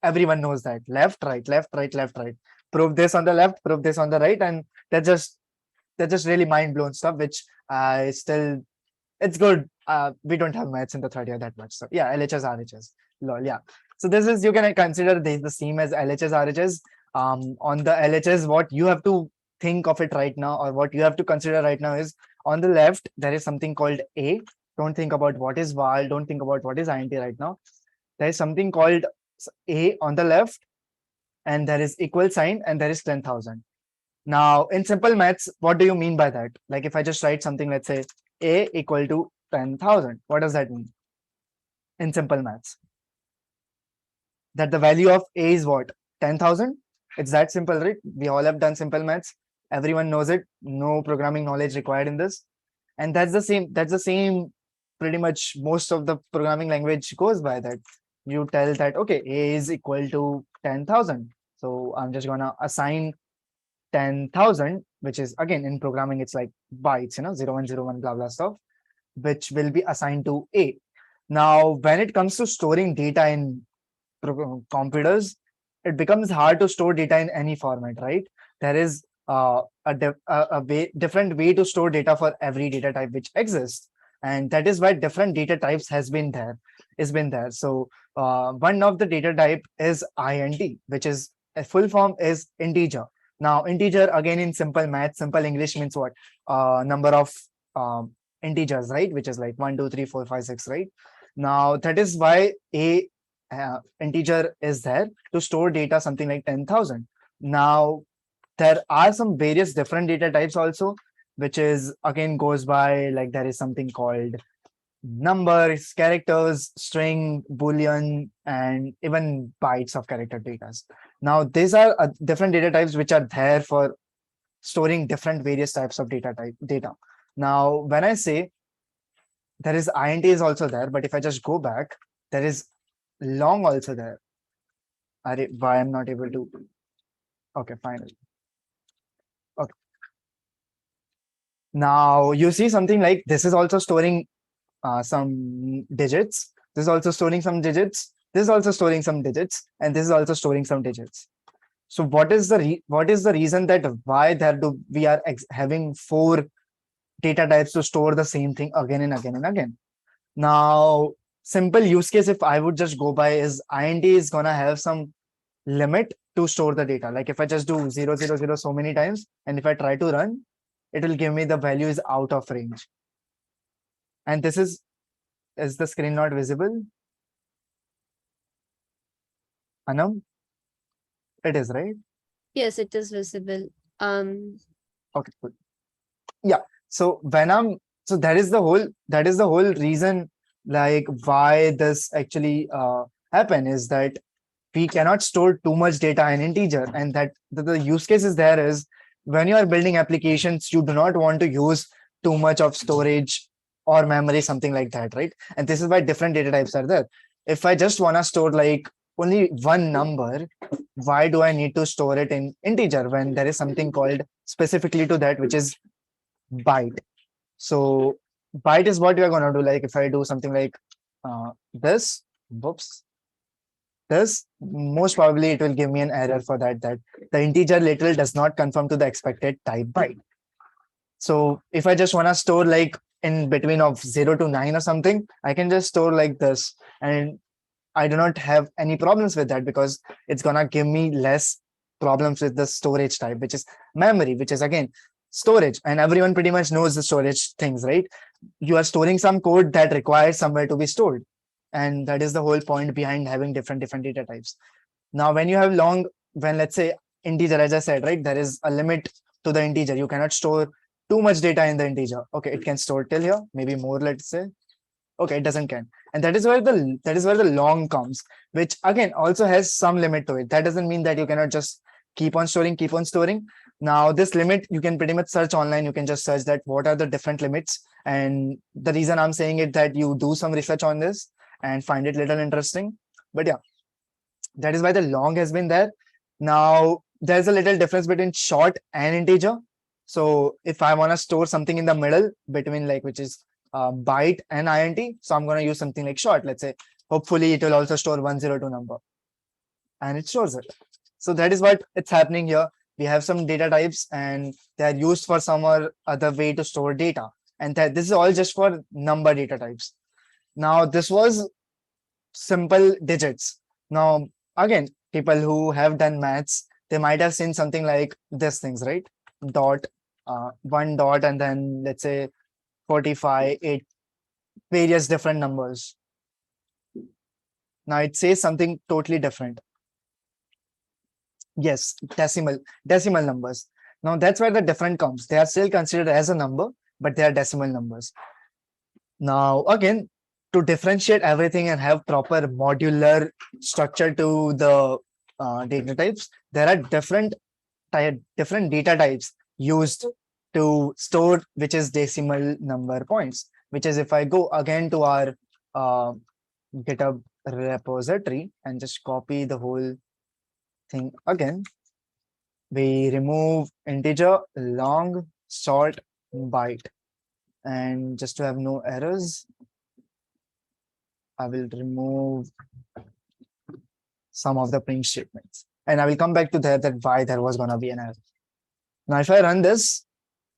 everyone knows that. Left, right, left, right, left, right. Prove this on the left, prove this on the right, and that's just really mind-blown stuff, which I still it's good. We don't have maths in the third year that much. So yeah, LHS, RHS. Lol, yeah. So this is, you can consider this the same as LHS, RHS. On the LHS, what you have to think of it right now, or what you have to consider right now is on the left, there is something called A. Don't think about what is val, don't think about what is INT right now. There is something called A on the left, and there is equal sign, and there is 10,000. Now, in simple maths, what do you mean by that? Like if I just write something, let's say A equal to 10,000, what does that mean? In simple maths, that the value of A is what? 10,000? It's that simple, right? We all have done simple maths. Everyone knows it. No programming knowledge required in this. And that's the same, pretty much most of the programming language goes by that. You tell that, okay, A is equal to 10,000. So I'm just gonna assign 10,000, which is again in programming, it's like bytes, 0101, blah, blah stuff, which will be assigned to A. Now, when it comes to storing data in computers, it becomes hard to store data in any format, right? There is different way to store data for every data type which exists. And that is why different data types has been there. So one of the data type is INT, which is a full form is integer. Now, integer, again, in simple math, simple English means what? Number of integers, right? Which is like 1, 2, 3, 4, 5, 6, right? Now, that is why a integer is there to store data, something like 10,000. Now, there are some various different data types also, which is again goes by, like there is something called numbers, characters, string, boolean, and even bytes of character data. Now, these are different data types which are there for storing different various types of data. Now, when I say there is INT is also there, but if I just go back, there is long also there. Why I'm not able to? Okay, finally. Okay. Now you see something like this is also storing some digits. This is also storing some digits. This is also storing some digits, and this is also storing some digits. So what is the reason that why we are having 4 data types to store the same thing again and again and again? Now, simple use case, if I would just go by, is INT is gonna have some limit to store the data. Like if I just do 0, 0, 0 so many times, and if I try to run, it will give me the value is out of range. And this is the screen not visible? Anam? It is, right? Yes, it is visible. Okay, good. Yeah. So that is the whole reason, like why this actually happen is that we cannot store too much data in integer, and that the use case is there is when you are building applications, you do not want to use too much of storage or memory, something like that, right? And this is why different data types are there. If I just want to store like only one number, why do I need to store it in integer when there is something called specifically to that, which is byte? So byte is what we are going to do. Like if I do something like this, whoops, this, most probably it will give me an error for that the integer literal does not conform to the expected type byte. So if I just want to store like in between of 0 to 9 or something, I can just store like this, and I do not have any problems with that because it's gonna give me less problems with the storage type, which is memory, which is again storage. And everyone pretty much knows the storage things, right? You are storing some code that requires somewhere to be stored. And that is the whole point behind having different data types. Now, when you have long, when let's say integer, as I said, right, there is a limit to the integer. You cannot store too much data in the integer. Okay, it can store till here, maybe more, let's say. Okay, it doesn't can. And that is where the long comes, which again also has some limit to it. That doesn't mean that you cannot just keep on storing. Now this limit, you can pretty much search online. You can just search that what are the different limits. And the reason I'm saying it that you do some research on this and find it little interesting. But yeah, that is why the long has been there. Now there's a little difference between short and integer. So if I want to store something in the middle between like, which is byte and int, so I'm going to use something like short. Let's say hopefully it will also store 102 number, and it stores it. So that is what it's happening here. We have some data types and they are used for some or other way to store data, and that this is all just for number data types. Now this was simple digits. Now again, people who have done maths, they might have seen something like this things, right? Dot, one dot, and then let's say 45, 8, various different numbers. Now it says something totally different. Yes, decimal numbers. Now that's where the difference comes. They are still considered as a number, but they are decimal numbers. Now again, to differentiate everything and have proper modular structure to the data types, there are different data types used to store, which is decimal number points, which is if I go again to our GitHub repository and just copy the whole thing again, we remove integer, long, short, byte. And just to have no errors, I will remove some of the print statements. And I will come back to that why there was going to be an error. Now, if I run this,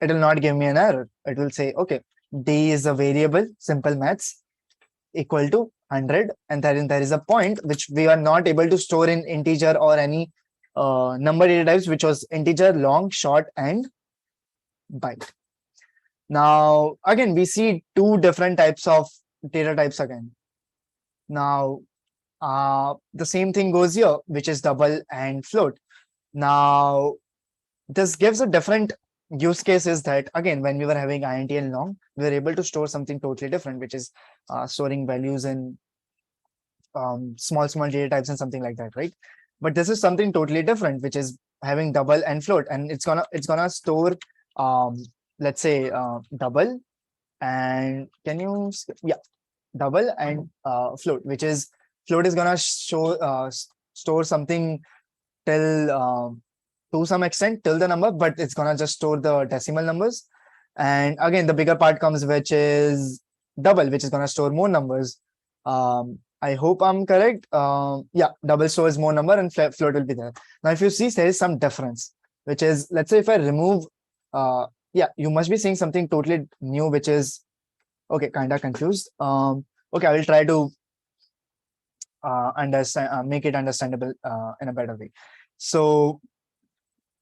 it will not give me an error. It will say, okay, D is a variable, simple maths, equal to 100. And then there is a point which we are not able to store in integer or any number data types, which was integer, long, short, and byte. Now, again, we see two different types of data types again. Now, the same thing goes here, which is double and float. Now, this gives a different use case is that, again, when we were having int and long, we were able to store something totally different, which is storing values in small data types and something like that, right? But this is something totally different, which is having double and float, and it's gonna store, let's say, double, and can you, yeah, double and float, which is float is gonna store something till to some extent till the number, but it's gonna just store the decimal numbers. And again, the bigger part comes, which is double, which is gonna store more numbers. I hope I'm correct. Yeah, double stores more number and float will be there. Now, if you see, there is some difference, which is, let's say if I remove, yeah, you must be seeing something totally new, which is, okay, kind of confused. Okay, I will try to understand, make it understandable in a better way. So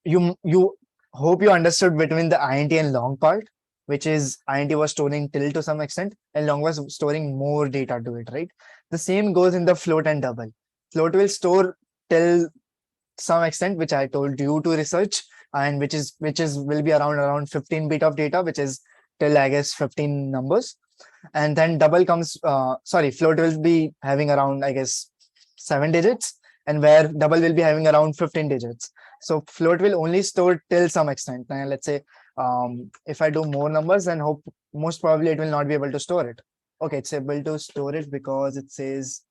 you hope you understood between the int and long part, which is int was storing till to some extent and long was storing more data to it, right? The same goes in the float and double. Float will store till some extent, which I told you to research, and which is will be around 15 bit of data, which is till I guess 15 numbers. And then double comes, sorry, float will be having around, I guess, 7 digits, and where double will be having around 15 digits. So float will only store till some extent. And let's say if I do more numbers, then most probably it will not be able to store it. Okay, it's able to store it because it says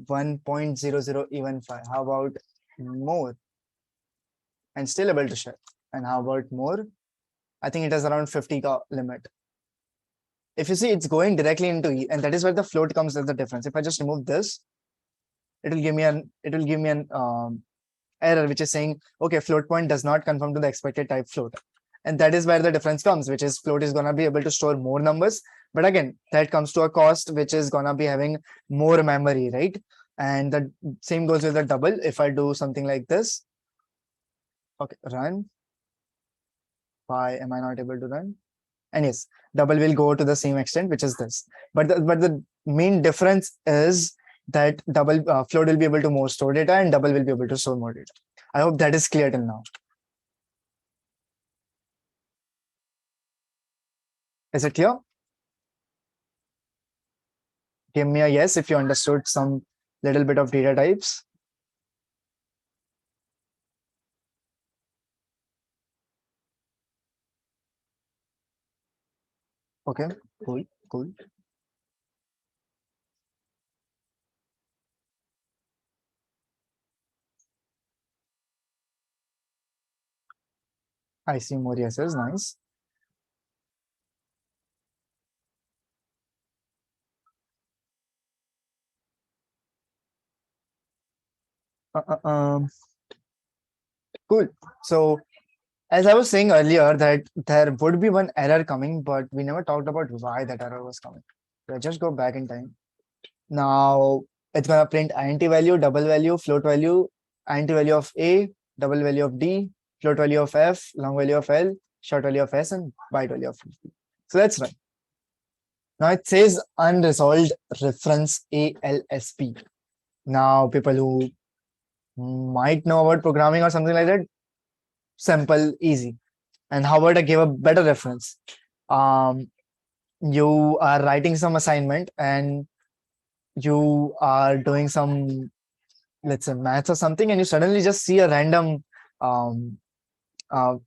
1.00 even 5. How about more? And still able to share. And how about more? I think it has around 50 limit. if you see, it's going directly into E, and that is where the float comes as the difference. If I just remove this, it will give me an error which is saying, okay, float point does not conform to the expected type float. And that is where the difference comes, which is float is going to be able to store more numbers. But again, that comes to a cost, which is going to be having more memory, right? And the same goes with the double. If I do something like this, okay, run. Why am I not able to run? And yes, double will go to the same extent, which is this. But the main difference is that double float will be able to more store data and double will be able to store more data. I hope that is clear till now. Is it clear? Give me a yes if you understood some little bit of data types. Okay, cool, cool. I see more yeses, nice. Cool. So as I was saying earlier that there would be one error coming, but we never talked about why that error was coming. So just go back in time. Now it's gonna print int value, double value, float value, int value of A, double value of D, float value of F, long value of L, short value of S, and byte value of B. So let's run. Now it says unresolved reference ALSP. Now people who might know about programming or something like that, simple, easy. And how about I give a better reference? You are writing some assignment and you are doing some, let's say, maths or something, and you suddenly just see a random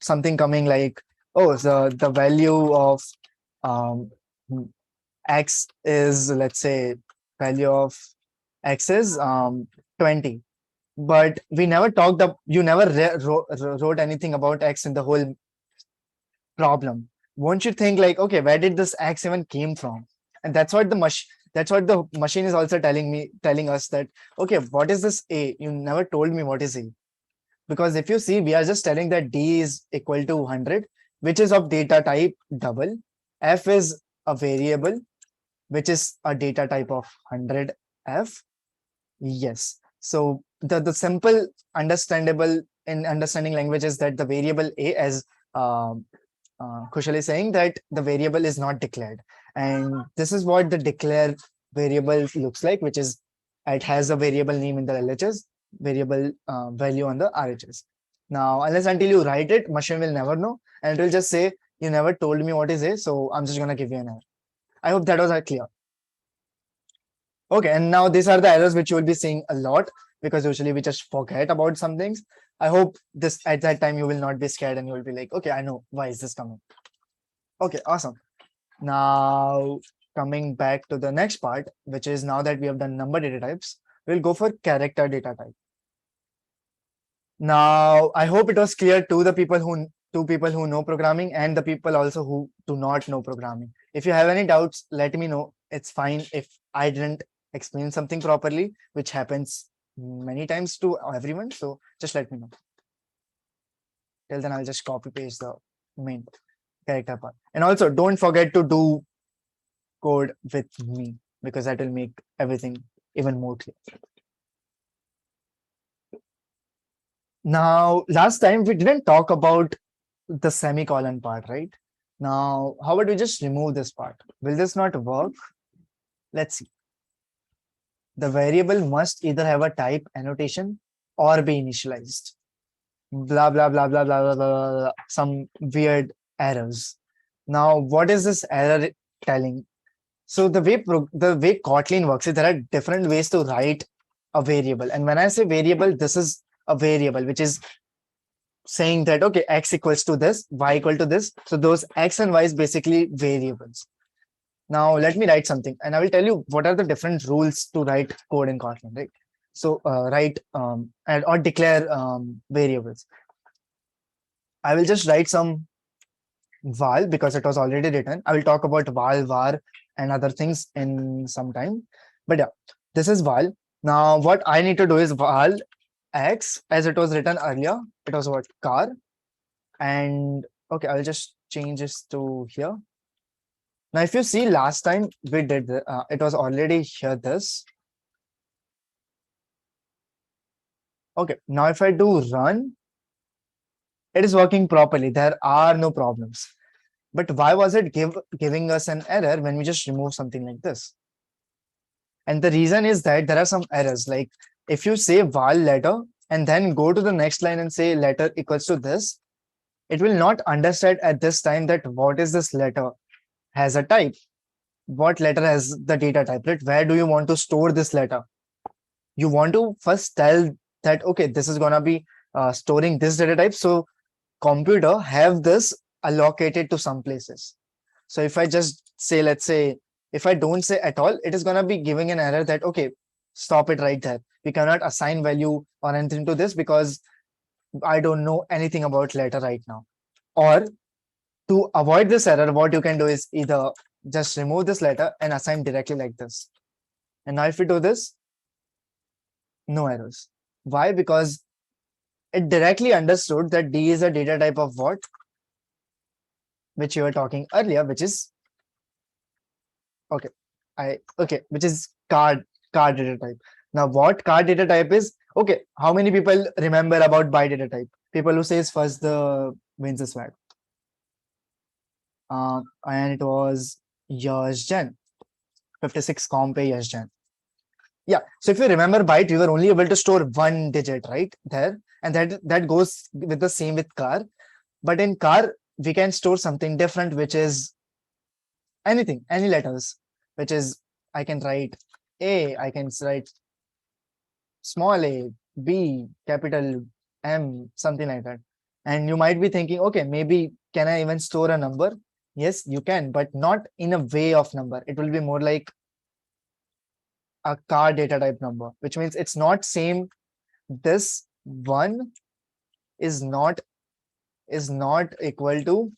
something coming like, oh, the value of x is, let's say, value of x is 20. But we never talked up, you never wrote anything about x in the whole problem. Won't you think like, okay, where did this x even came from? And that's what the machine is also telling us that, okay, what is this A? You never told me what is A. Because if you see, we are just telling that D is equal to 100, which is of data type double. F is a variable, which is a data type of 100F. Yes. So the simple understandable in understanding language is that the variable A, as Kushal is saying, that the variable is not declared. And this is what the declare variable looks like, which is it has a variable name in the LHS, variable value on the RHS. Now, unless until you write it, machine will never know, and it will just say, you never told me what is A, so I'm just going to give you an error. I hope that was clear. Okay, and now these are the errors which you will be seeing a lot, because usually we just forget about some things. I hope this at that time you will not be scared and you will be like, okay, I know why is this coming. Okay, awesome. Now coming back to the next part, which is now that we have done number data types, we'll go for character data type. Now I hope it was clear to the people who know programming and the people also who do not know programming. If you have any doubts, let me know. It's fine if I didn't explain something properly, which happens many times to everyone. So just let me know. Till then, I'll just copy paste the main character part. And also don't forget to do code with me, because that will make everything even more clear. Now, last time we didn't talk about the semicolon part, right? Now, how about we just remove this part? Will this not work? Let's see. The variable must either have a type annotation or be initialized. Blah, blah, blah, blah, blah, blah, blah, blah, some weird errors. Now, what is this error telling? So the way Kotlin works is there are different ways to write a variable. And when I say variable, this is a variable, which is saying that, okay, x equals to this, y equal to this. So those x and y is basically variables. Now let me write something and I will tell you what are the different rules to write code in Kotlin, right? So write or declare variables. I will just write some val because it was already written. I will talk about val, var, and other things in some time. But yeah, this is val. Now, what I need to do is val x as it was written earlier. It was what car, and okay, I'll just change this to here. Now, if you see last time we did it was already here this. Okay, now if I do run, it is working properly. There are no problems. But why was it giving us an error when we just remove something like this? And the reason is that there are some errors. Like if you say val letter and then go to the next line and say letter equals to this, it will not understand at this time that what is this letter has a type. What letter has the data type, right? Where do you want to store this letter? You want to first tell that, okay, this is going to be storing this data type. So computer have this allocated to some places. So if I just say, let's say, if I don't say at all, it is going to be giving an error that, okay, stop it right there. We cannot assign value or anything to this because I don't know anything about letter right now. Or to avoid this error, what you can do is either just remove this letter and assign directly like this. And now if we do this, no errors. Why? Because it directly understood that D is a data type of what? Which you were talking earlier, which is which is card data type. Now, what card data type is? Okay, how many people remember about by data type? People who says first the wins the swag. And it was 𝐂𝐸𝐳𝐸𝐻, 56 𝐁𝐫𝐢𝐳𝐸𝐻. Yeah. So if you remember byte, we were only able to store one digit right there, and that goes with the same with car. But in car, we can store something different, which is anything, any letters, which is I can write A, I can write small a, B, capital M, something like that. And you might be thinking, okay, maybe can I even store a number? Yes, you can, but not in a way of number. It will be more like a car data type number, which means it's not same. This one is not equal to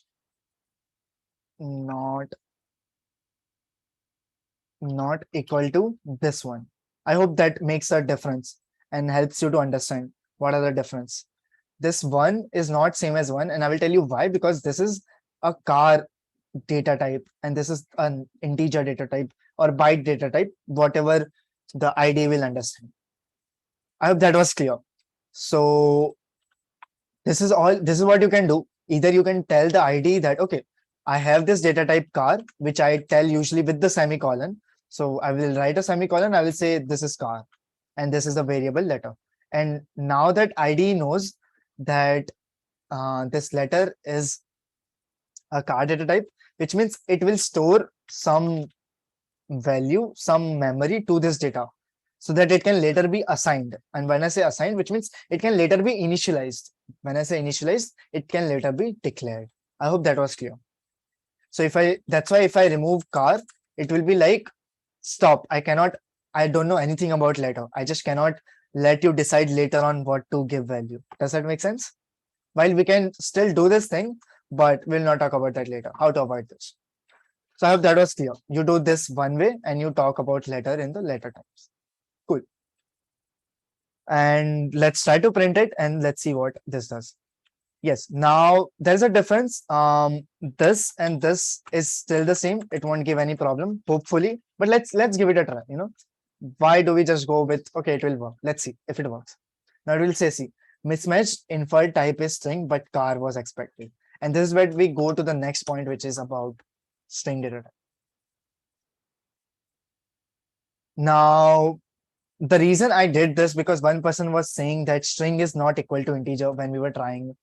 not equal to this one. I hope that makes a difference and helps you to understand what are the difference. This one is not same as one, and I will tell you why, because this is a car data type and this is an integer data type or byte data type, whatever the ID will understand. I hope that was clear. So this is what you can do. Either you can tell the ID that, okay, I have this data type car, which I tell usually with the semicolon. So I will write a semicolon. I will say this is car and this is the variable letter. And now that ID knows that this letter is a car data type, which means it will store some value, some memory to this data so that it can later be assigned. And when I say assigned, which means it can later be initialized. When I say initialized, it can later be declared. I hope that was clear. So that's why if I remove car, it will be like, stop, I don't know anything about letter. I just cannot let you decide later on what to give value. Does that make sense? While we can still do this thing, but we'll not talk about that later, how to avoid this. So I hope that was clear. You do this one way and you talk about letter in the letter types. Cool. And let's try to print it and let's see what this does. Yes, now there's a difference. This and this is still the same. It won't give any problem, hopefully. But let's give it a try. Why do we just go with, okay, it will work. Let's see if it works. Now it will say, see, mismatched inferred type is string, but car was expected. And this is where we go to the next point, which is about string data type. Now, the reason I did this because one person was saying that string is not equal to integer when we were trying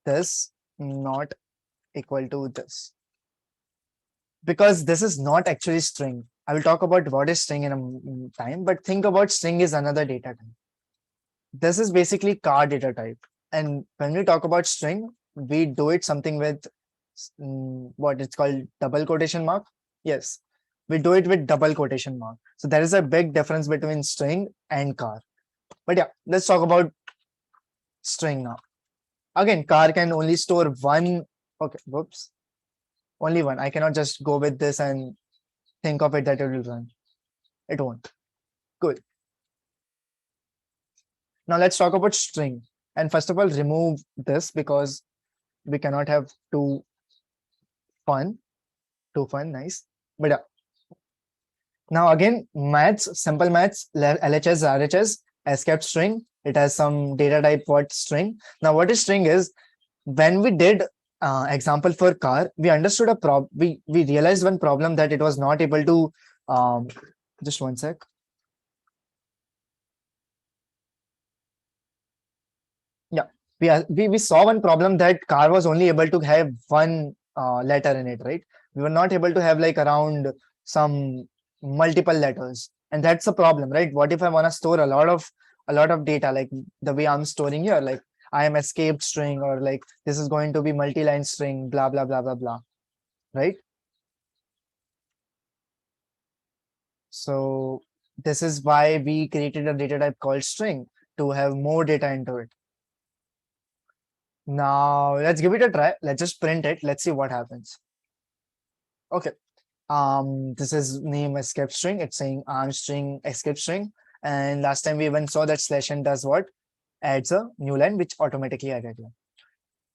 this, not equal to this. Because this is not actually string. I will talk about what is string in a time, but think about string is another data type. This is basically car data type. And when we talk about string, we do it something with what it's called double quotation mark. Yes, we do it with double quotation mark. So there is a big difference between string and car. But yeah, let's talk about string now. Again, car can only store one Okay, whoops. Only one. I cannot just go with this and think of it that it will run. It won't. Good. Now let's talk about string. And first of all, remove this because we cannot have too fun. Nice. But yeah. Now again, maths, simple maths, LHS, RHS has kept string. It has some data type what string. Now what is string is, when we did example for car, we understood a we realized one problem that it was not able to just one sec. Yeah, we saw one problem that car was only able to have one letter in it, right? We were not able to have like around some multiple letters, and that's a problem, right? What if I want to store a lot of data, like the way I'm storing here, like I am escaped string, or like this is going to be multi-line string, blah blah blah blah blah, right? So this is why we created a data type called string, to have more data into it. Now let's give it a try. Let's just print it. Let's see what happens. Okay. This is name escape string. It's saying arm string escape string. And last time we even saw that slash n does what? Adds a new line, which automatically added here.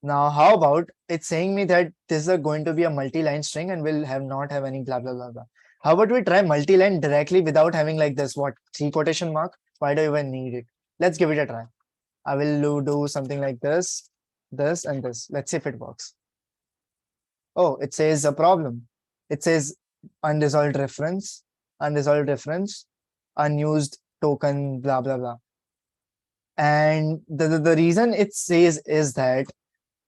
Now, how about it's saying me that this is going to be a multi-line string and will not have any blah blah blah blah. How about we try multi-line directly without having like this 3 quotation mark? Why do you even need it? Let's give it a try. I will do something like this, this, and this. Let's see if it works. Oh, it says a problem. It says unresolved reference, unused token, blah blah blah. And the reason it says is that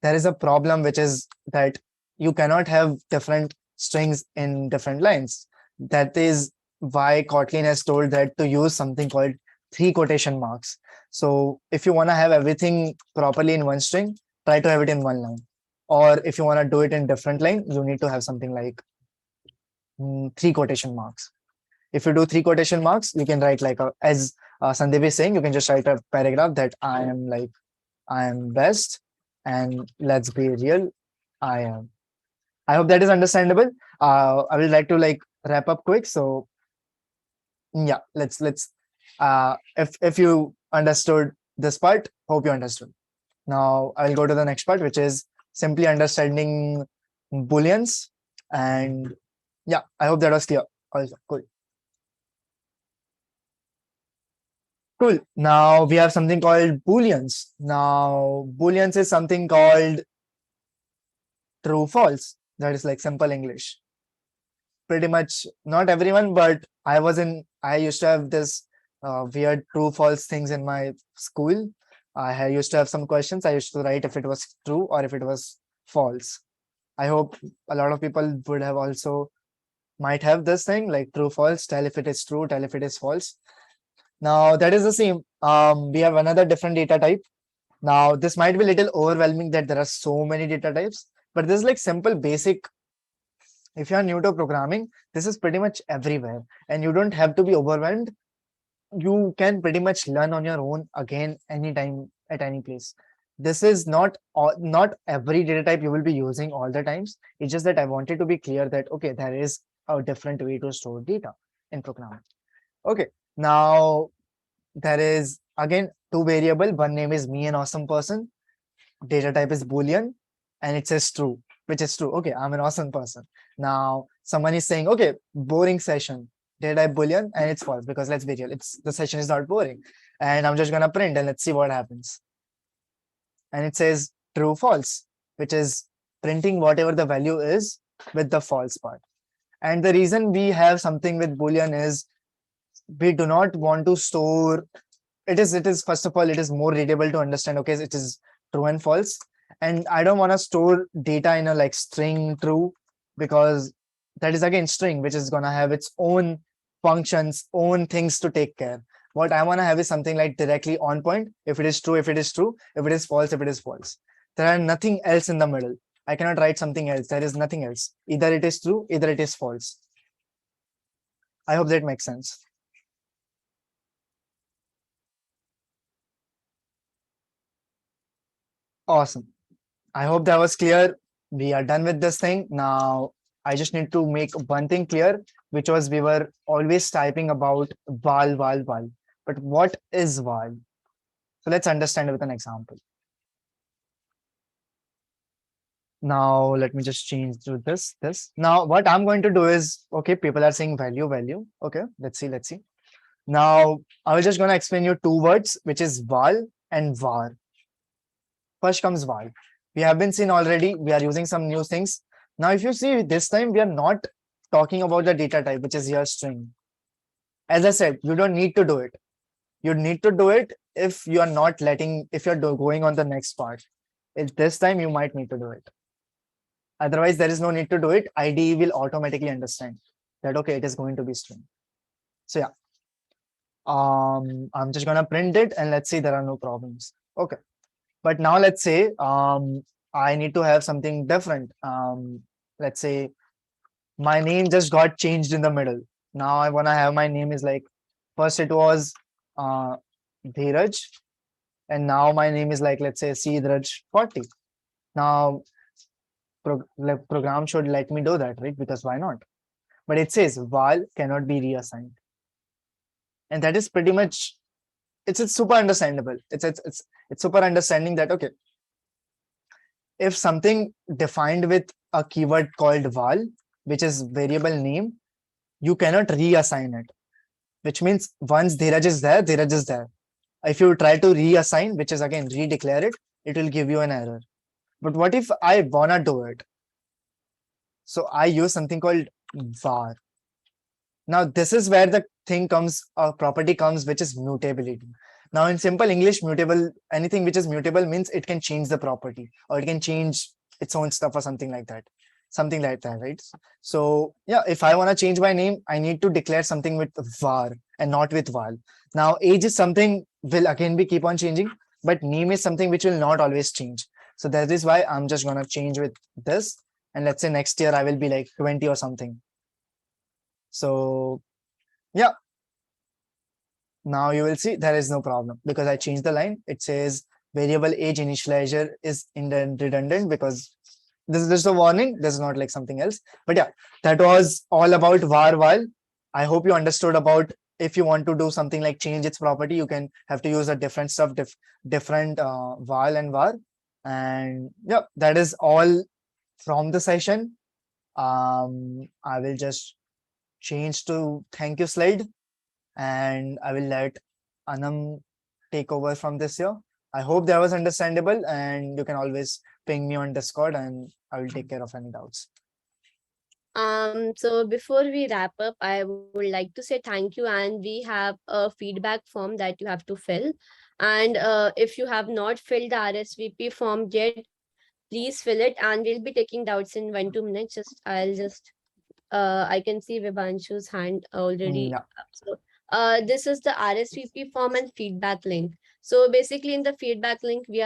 there is a problem, which is that you cannot have different strings in different lines. That is why Kotlin has told that to use something called 3 quotation marks. So if you want to have everything properly in one string, try to have it in one line. Or if you want to do it in different line, you need to have something like 3 quotation marks. If you do 3 quotation marks, you can write like as Sandeep is saying, you can just write a paragraph that I am best, and let's be real, I am. I hope that is understandable. I would like to like wrap up quick. So yeah, let's if you understood this part, hope you understood. Now I'll go to the next part, which is simply understanding booleans. And yeah, I hope that was clear. Also, cool. Cool. Now we have something called booleans. Now booleans is something called true false. That is like simple English. Pretty much not everyone, but I used to have this weird true false things in my school. I used to have some questions. I used to write if it was true or if it was false. I hope a lot of people would have also might have this thing like true false, tell if it is true, tell if it is false. Now that is the same. We have another different data type. Now this might be a little overwhelming that there are so many data types, but this is like simple basic. If you are new to programming, this is pretty much everywhere and you don't have to be overwhelmed. You can pretty much learn on your own again anytime at any place. This is not every data type you will be using all the times. It's just that I wanted to be clear that okay, there is a different way to store data in programming. Okay, now there is again 2 variable. One name is me, an awesome person. Data type is boolean and it says true, which is true. Okay, I'm an awesome person. Now someone is saying, okay, boring session, data type boolean, and it's false because let's be real, the session is not boring. And I'm just gonna print and let's see what happens. And it says true false, which is printing whatever the value is with the false part. And the reason we have something with boolean is we do not want to store it is first of all, it is more readable to understand. Okay, it is true and false, and I don't want to store data in a like string true, because that is again string, which is going to have its own functions, own things to take care. What I want to have is something like directly on point. If it is true, if it is true, if it is false, if it is false. There are nothing else in the middle. I cannot write something else. There is nothing else. Either it is true, either it is false. I hope that makes sense. Awesome. I hope that was clear. we are done with this thing. Now, I just need to make one thing clear, which was we were always typing about val. But what is val? So let's understand it with an example. Now, let me just change to this. Now, what I'm going to do is, okay, people are saying value. Okay, let's see. Now, I was just going to explain you two words, which is val and var. First comes val. We have been seen already. We are using some new things. Now, if you see this time, we are not talking about the data type, which is your string. As I said, you don't need to do it. You need to do it if you are not if you're going on the next part. If this time you might need to do it. Otherwise, there is no need to do it. IDE will automatically understand that, okay, it is going to be string. So yeah, I'm just gonna print it and let's see there are no problems. Okay, but now let's say I need to have something different. Let's say my name just got changed in the middle. Now I wanna have my name is like, first it was Dheeraj, and now my name is like, let's say 𝐂𝐫𝐢𝐧𝐠𝐬40. Now program should let me do that, right? Because why not? But it says val cannot be reassigned, and that is pretty much it's super understandable. It's super understanding that, okay, if something defined with a keyword called val, which is variable name, you cannot reassign it, which means once Dheeraj is there, Dheeraj is there. If you try to reassign, which is again redeclare it, it will give you an error. But what if I wanna do it? So I use something called var. Now this is where the thing comes, property comes, which is mutability. Now in simple English, mutable, anything which is mutable means it can change the property or it can change its own stuff or something like that. Right? So yeah, if I want to change my name, I need to declare something with var and not with val. Now age is something will again be keep on changing, but name is something which will not always change. So that is why I'm just gonna change with this. And let's say next year I will be like 20 or something. So yeah, now you will see there is no problem because I changed the line. It says variable age initializer is redundant because this is just a warning. This is not like something else. But yeah, that was all about var val. I hope you understood about if you want to do something like change its property, you can have to use a different stuff, different val and var. And yeah, that is all from the session. I will just change to thank you slide and I will let Anam take over from this year. I hope that was understandable and you can always ping me on Discord and I will take care of any doubts. So before we wrap up, I would like to say thank you, and we have a feedback form that you have to fill. And if you have not filled the RSVP form yet, please fill it, and we'll be taking doubts in 1-2 minutes. I can see Vibhanshu's hand already. Yeah. So this is the RSVP form and feedback link. So basically in the feedback link, you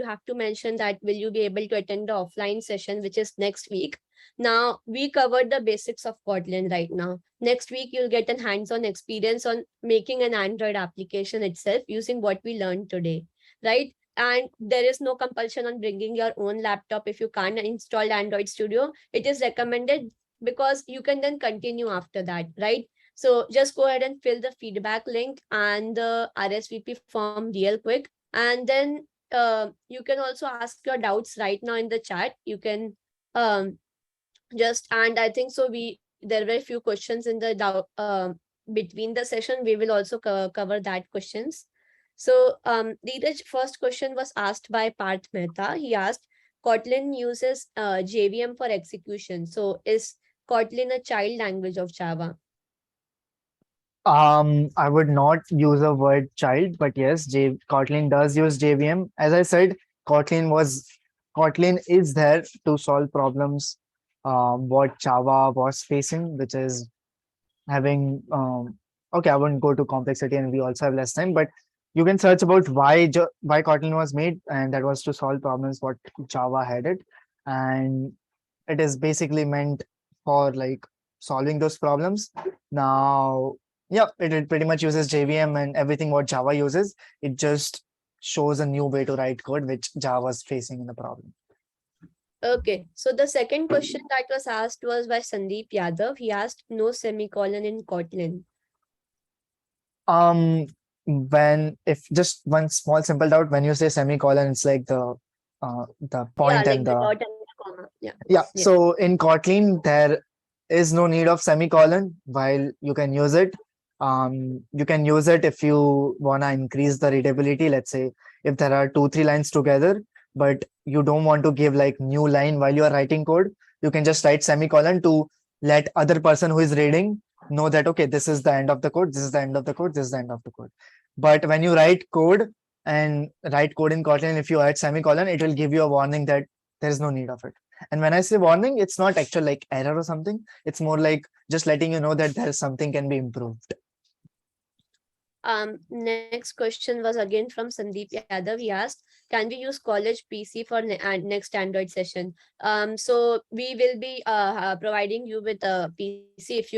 have to mention that will you be able to attend the offline session, which is next week. Now, we covered the basics of Kotlin right now. Next week, you'll get a hands-on experience on making an Android application itself using what we learned today, right? And there is no compulsion on bringing your own laptop if you can't install Android Studio. It is recommended because you can then continue after that, right? So just go ahead and fill the feedback link and the RSVP form real quick. And then you can also ask your doubts right now in the chat. You can and I think so there were a few questions in the between the session. We will also cover that questions. So the first question was asked by Parth Mehta. He asked, Kotlin uses JVM for execution. So is Kotlin a child language of Java? I would not use a word child, but yes, Kotlin does use JVM. As I said, Kotlin is there to solve problems what Java was facing, which is having okay, I wouldn't go to complexity and we also have less time, but you can search about why Kotlin was made, and that was to solve problems what Java had it, and it is basically meant for like solving those problems. Now, yeah, it pretty much uses JVM and everything what Java uses. It just shows a new way to write code which Java was facing in the problem. Okay, so the second question that was asked was by Sandeep Yadav. He asked no semicolon in Kotlin. When if just one small simple doubt, when you say semicolon, it's like the point Yeah, and like the the dot and the comma. Yeah. yeah. Yeah. So in Kotlin, there is no need of semicolon while you can use it. You can use it if you wanna increase the readability. Let's say if there are 2, 3 lines together, but you don't want to give like new line while you are writing code, you can just write semicolon to let other person who is reading know that okay, this is the end of the code, this is the end of the code, this is the end of the code. But when you write code and write code in Kotlin, if you add semicolon, it will give you a warning that there is no need of it. And when I say warning, it's not actual like error or something. It's more like just letting you know that there's something can be improved. Next question was again from Sandeep Yadav. He asked, can we use college PC for next Android session? So we will be providing you with a PC if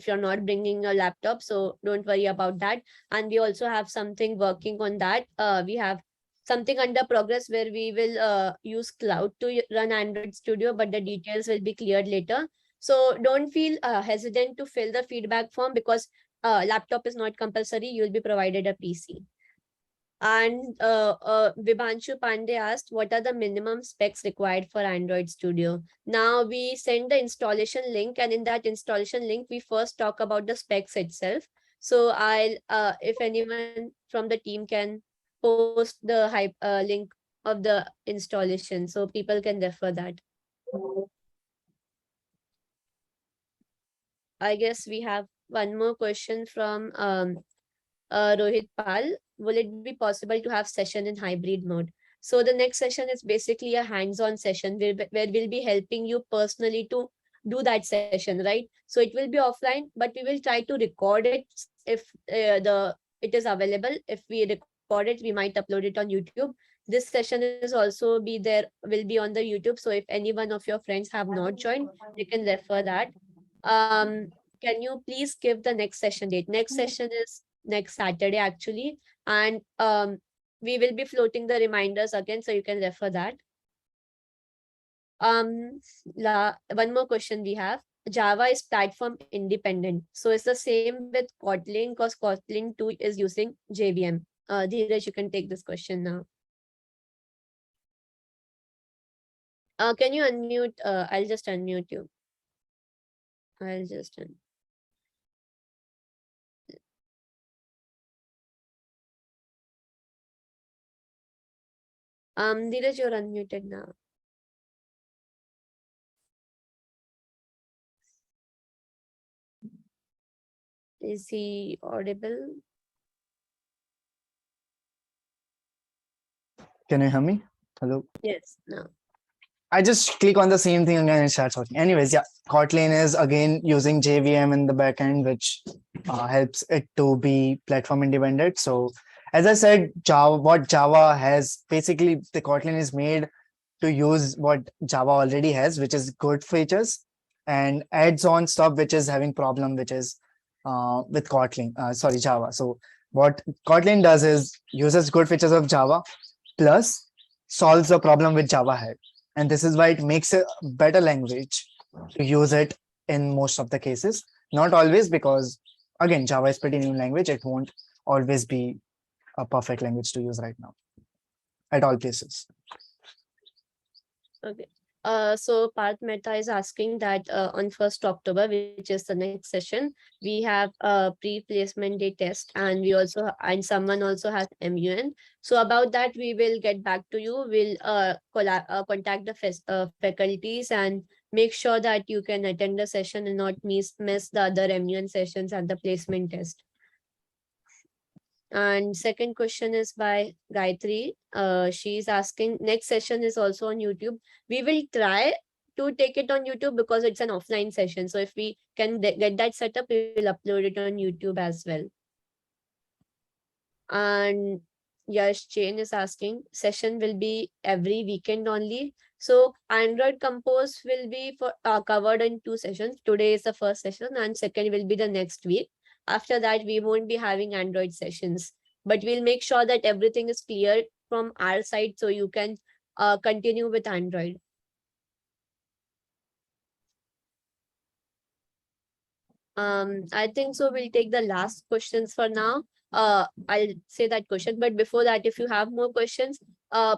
you're not bringing a laptop. So don't worry about that. And we also have something working on that. We have something under progress where we will use cloud to run Android Studio, but the details will be cleared later. So don't feel hesitant to fill the feedback form because laptop is not compulsory. You'll be provided a PC. And Vibhanshu Pandey asked, what are the minimum specs required for Android Studio? Now we send the installation link, and in that installation link, we first talk about the specs itself. So if anyone from the team can post the link of the installation, so people can refer that. I guess we have one more question from Rohit Pal. Will it be possible to have session in hybrid mode? So the next session is basically a hands-on session where we'll be helping you personally to do that session, right? So it will be offline, but we will try to record it if it is available. If we record it, we might upload it on YouTube. This session is also will be on the YouTube. So if any one of your friends have not joined, they can refer that. Can you please give the next session date? Next session is next Saturday actually, and we will be floating the reminders again, so you can refer that. One more question we have. Java is platform independent, so it's the same with Kotlin because Kotlin 2 is using JVM. Dheeraj, you can take this question now. Can you unmute? I'll just unmute you. I'll just Dheeraj, you're unmuted now. Is he audible? Can you hear me? Hello. Yes, no. I just click on the same thing again and it starts working. Anyways, yeah, Kotlin is again using JVM in the backend, which helps it to be platform independent. So as I said, what Java has, basically the Kotlin is made to use what Java already has, which is good features, and adds on stuff which is having problem, which is with Java. So what Kotlin does is uses good features of Java plus solves the problem which Java had. And this is why it makes a better language to use it in most of the cases. Not always, because again, Java is pretty new language. It won't always be a perfect language to use right now at all places. Okay. So Parth Mehta is asking that on 1st October, which is the next session, we have a pre-placement day test, and someone also has MUN. So about that, we will get back to you. We'll contact the faculties and make sure that you can attend the session and not miss the other MUN sessions and the placement test. And second question is by Gayatri. She's asking, next session is also on YouTube. We will try to take it on YouTube because it's an offline session. So if we can get that set up, we will upload it on YouTube as well. And Yash Chain is asking, session will be every weekend only. So Android Compose will be covered in 2 sessions. Today is the first session and second will be the next week. After that, we won't be having Android sessions, but we'll make sure that everything is clear from our side so you can continue with Android. I think so. We'll take the last questions for now. I'll say that question, but before that, if you have more questions,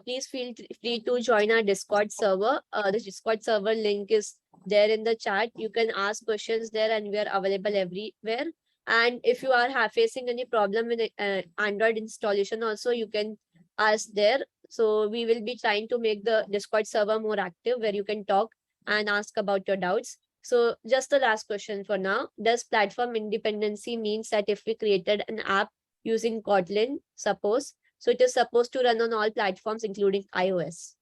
please feel free to join our Discord server. The Discord server link is there in the chat. You can ask questions there, and we are available everywhere. And if you are facing any problem with Android installation, also you can ask there. So we will be trying to make the Discord server more active, where you can talk and ask about your doubts. So just the last question for now. Does platform independency means that if we created an app using Kotlin, suppose, so it is supposed to run on all platforms, including iOS?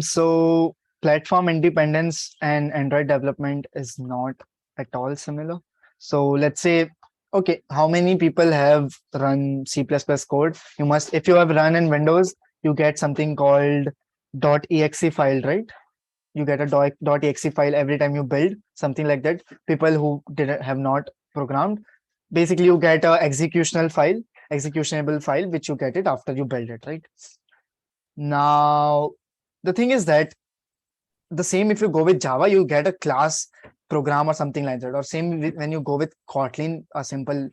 So platform independence and Android development is not at all similar. So let's say, okay, how many people have run C++ code? You must, if you have run in Windows, you get something called .exe file, right? You get a .exe file every time you build, something like that. People who didn't have not programmed, basically you get a executionable file, which you get it after you build it, right? Now, the thing is that the same if you go with Java, you get a class program or something like that. Or same when you go with Kotlin, a simple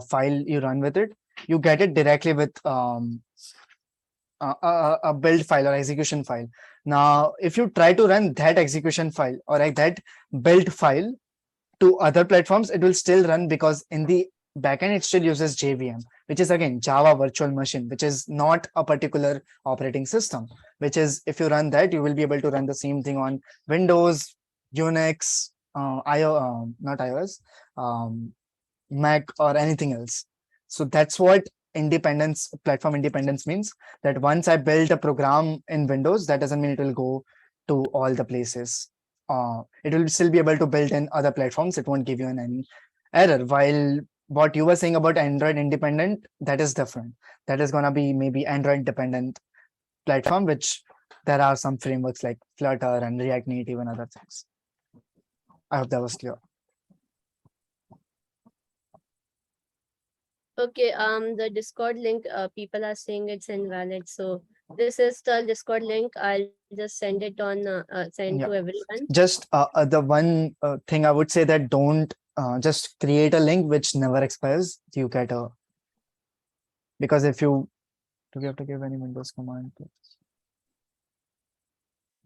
file you run with it, you get it directly with a build file or execution file. Now, if you try to run that execution file or like that build file to other platforms, it will still run because in the backend it still uses JVM, which is again Java virtual machine, which is not a particular operating system. Which is if you run that, you will be able to run the same thing on Windows, Unix, not iOS, Mac, or anything else. So that's what platform independence means. That once I build a program in Windows, that doesn't mean it will go to all the places. It will still be able to build in other platforms. It won't give you any error. While what you were saying about Android independent, that is different. That is going to be maybe Android dependent platform, which there are some frameworks like Flutter and React Native and other things. I hope that was clear. Okay, the Discord link, people are saying it's invalid. So this is the Discord link. I'll just send it on, send to everyone. Just the one thing I would say, that don't just create a link which never expires. You get a, because if you, do we have to give any Windows command?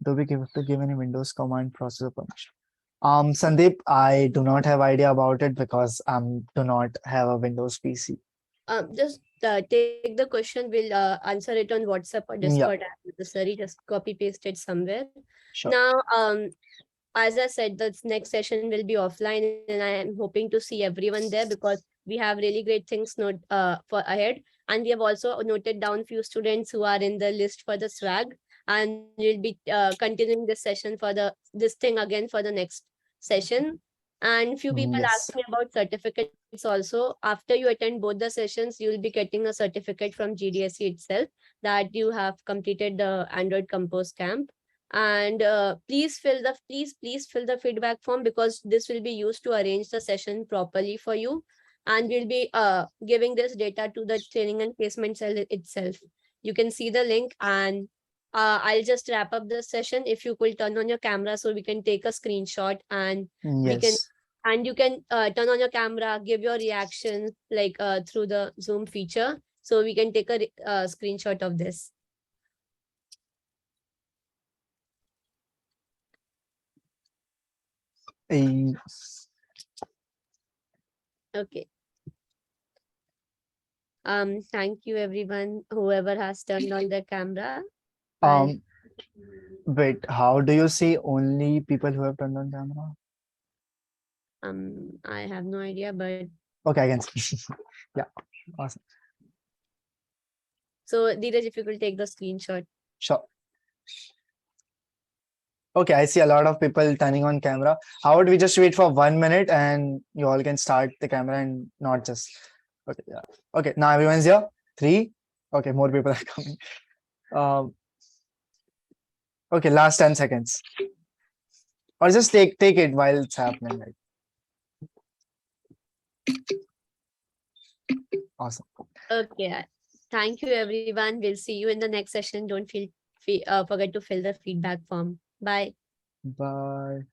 Do we have to give any Windows command processor permission? Sandeep, I do not have idea about it because do not have a Windows PC. Just take the question. We'll answer it on WhatsApp or Discord. Necessary, just copy paste it somewhere. Sure. Now, as I said, the next session will be offline, and I am hoping to see everyone there because we have really great things for ahead. And we have also noted down few students who are in the list for the swag, and we'll be continuing this session for this thing again for the next session. And few people asked me about certificates also. After you attend both the sessions, you will be getting a certificate from GDSC itself that you have completed the Android Compose camp. And please fill the feedback form, because this will be used to arrange the session properly for you. And we'll be giving this data to the training and placement cell itself. You can see the link, and I'll just wrap up the session. If you could turn on your camera so we can take a screenshot, and we can, and you can turn on your camera, give your reaction like through the Zoom feature, so we can take a screenshot of this. Okay. Thank you everyone, whoever has turned on their camera. Wait, how do you see only people who have turned on camera? I have no idea, but okay, I can see. Yeah, awesome. So Dheeraj, if you could take the screenshot. Sure. Okay, I see a lot of people turning on camera. How would we just wait for 1 minute and you all can start the camera and not just, okay, yeah. Okay, now everyone's here. 3. Okay, more people are coming. Okay, last 10 seconds. Or just take it while it's happening. Right? Awesome. Okay, thank you everyone. We'll see you in the next session. Don't forget to fill the feedback form. Bye. Bye.